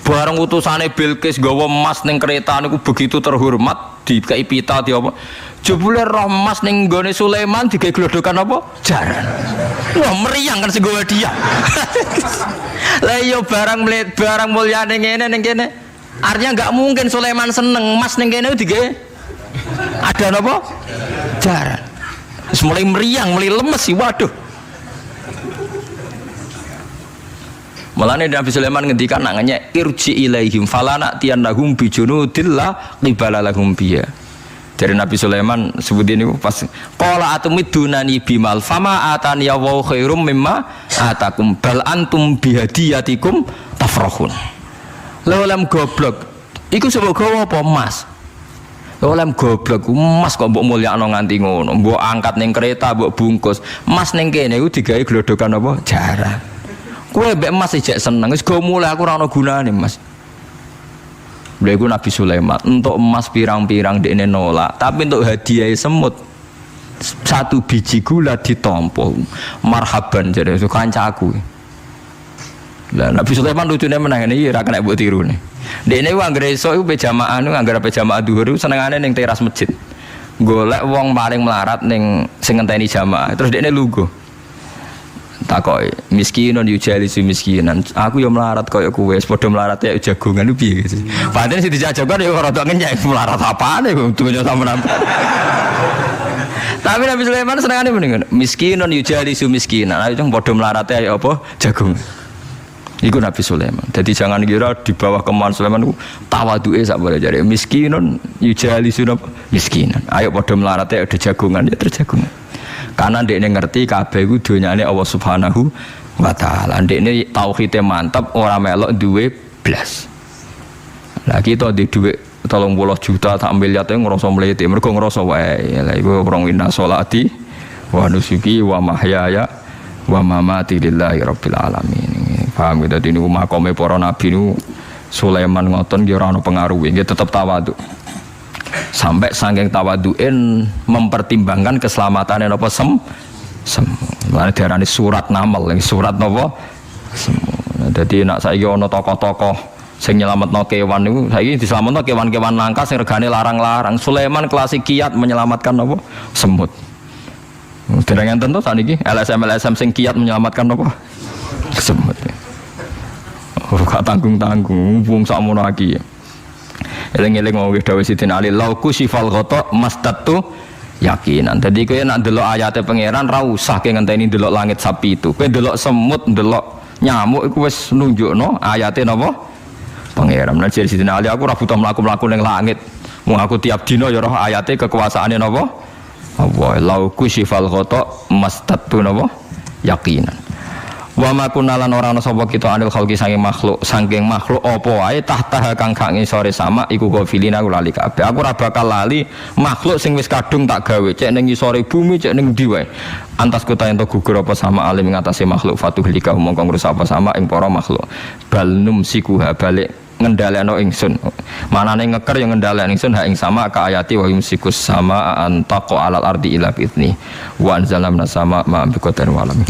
Bareng utusane Bilqis nggawa emas ning kereta niku begitu terhormat, dikai pita di apa. Jebule roh emas ning nggone Sulaiman digawe glodokan apa? Jaran. Wah meriang kan sing dia. Lah iya barang mulia ning kene. Artinya enggak mungkin Sulaiman seneng emas ning kene digawe ada napa? Jaran. Wis mulai meriang, mulai lemes sih waduh. Mulane Nabi Sulaiman ngendikan nangane irji ilaihim falana tiyannahum bijunudillah qibala lahum biya. Dari Nabi Sulaiman sebutin itu pas qala atumidunani bimal fama atani ya wa khairum mimma atakum bal antum bihadiyatikum tafrahun. Lha goblok iku sebab gawa apa emas? Lha goblok emas kok mbok mulyakno nganti ngono, mbok angkat ning kereta mbok bungkus. Emas ning kene iku digawe glodokan apa? Jaran. Kowe mbek emas ijek seneng wis go mulai aku ora ono gunane Mas. Lha iku Nabi Sulaiman untuk emas pirang-pirang dekne nolak, tapi untuk hadiah semut satu biji gula ditampa. Marhaban jare kancaku. Lah Nabi Sulaiman lucune menang iki ora kena mbok tirune. Dekne ku anggere esuk iku pe jamaah nu anggere pe jamaah dhuwur iku senengane ning teras masjid. Golek wong paling melarat ning sing ngenteni jamaah. Terus dekne lungguh. Takoki miskinun yujalisu miskinan. Aku ya melarat kaya kowe, padha melarat ya jagongan piye gitu. Padahal sing dijajokan ya rada ngenyek melarat apane dunya sampean. Tapi Nabi Sulaiman senengane mendingan miskinun yujalisu miskinan. Ayo padha melarat ya apa jagongan. Iku Nabi Sulaiman. Jadi jangan kira di bawah kemauan Sulaiman itu tawaduke sak boleh jare miskinun yujalisu miskinan. Ayo padha melarat ya ada jagongan ya terjagongan. Karena ndekne ngerti kabeh iku donyane Allah Subhanahu wa taala. Ndekne tauhide mantap ora melok duwe blas. Lah kita di dhuwit 30 juta tak miliar teh ngrasa mlete mergo ngrasa wae. Lah iku rong inna sholati wa nusuki wa mahyaya wa mamati lillahi rabbil alamin. Paham gitu niku makome para nabi niku Sulaiman ngoten nggih ora ono pengaruhe, nggih tetep tawadhu. Sampai saking tawaduin mempertimbangkan keselamatan apa mana diarani surat namal, surat apa jadi nak saiki ana tokoh-tokoh sing nyelametno kewan niku saiki diselametno kewan-kewan langka sing regane larang-larang. Sulaiman klasik kiat menyelamatkan apa semut. Dereng enten to saniki LSM sing kiat menyelamatkan apa semut. Gak tanggung-tanggung wong sakmono iki. Eling-eling ngomong dawuh Sidin Ali lauku sifal ghata mastatu yakinan. Dadi kowe nek ndelok ayate pangeran ra usah ke ngenteni ndelok langit sapi itu. Kowe ndelok semut, ndelok nyamuk iku wis nunjukno ayate napa? Pangeran. Nek Sidin Ali aku ora butuh mlaku-mlaku ning langit. Wong aku tiap dina ya roh ayate kekuasaane napa? Allah lauku sifal ghata mastatu napa? Yakinan. Wa ma kunalan ora ana sapa kita anil khalqi saking makhluk apa wae tahta kang gak ngisore sama iku gofilina aku lali kabeh. Aku ora bakal lali makhluk sing wis kadung tak gawe cek ning ngisore bumi cek ning ndi wae. Antas kota ento gugur apa sama alim ngatasi makhluk fatuhlika mongko ngrusak apa sama ing para makhluk. Bal numsikuha balik ngendhalekno ingsun. Manane ngeker yang ngendhalekno ingsun ha ing sama ka ayati wa yumsikus sama antaqo alal ardi ila fitni. Wa anzalna sama ma bi qadarin wa alam.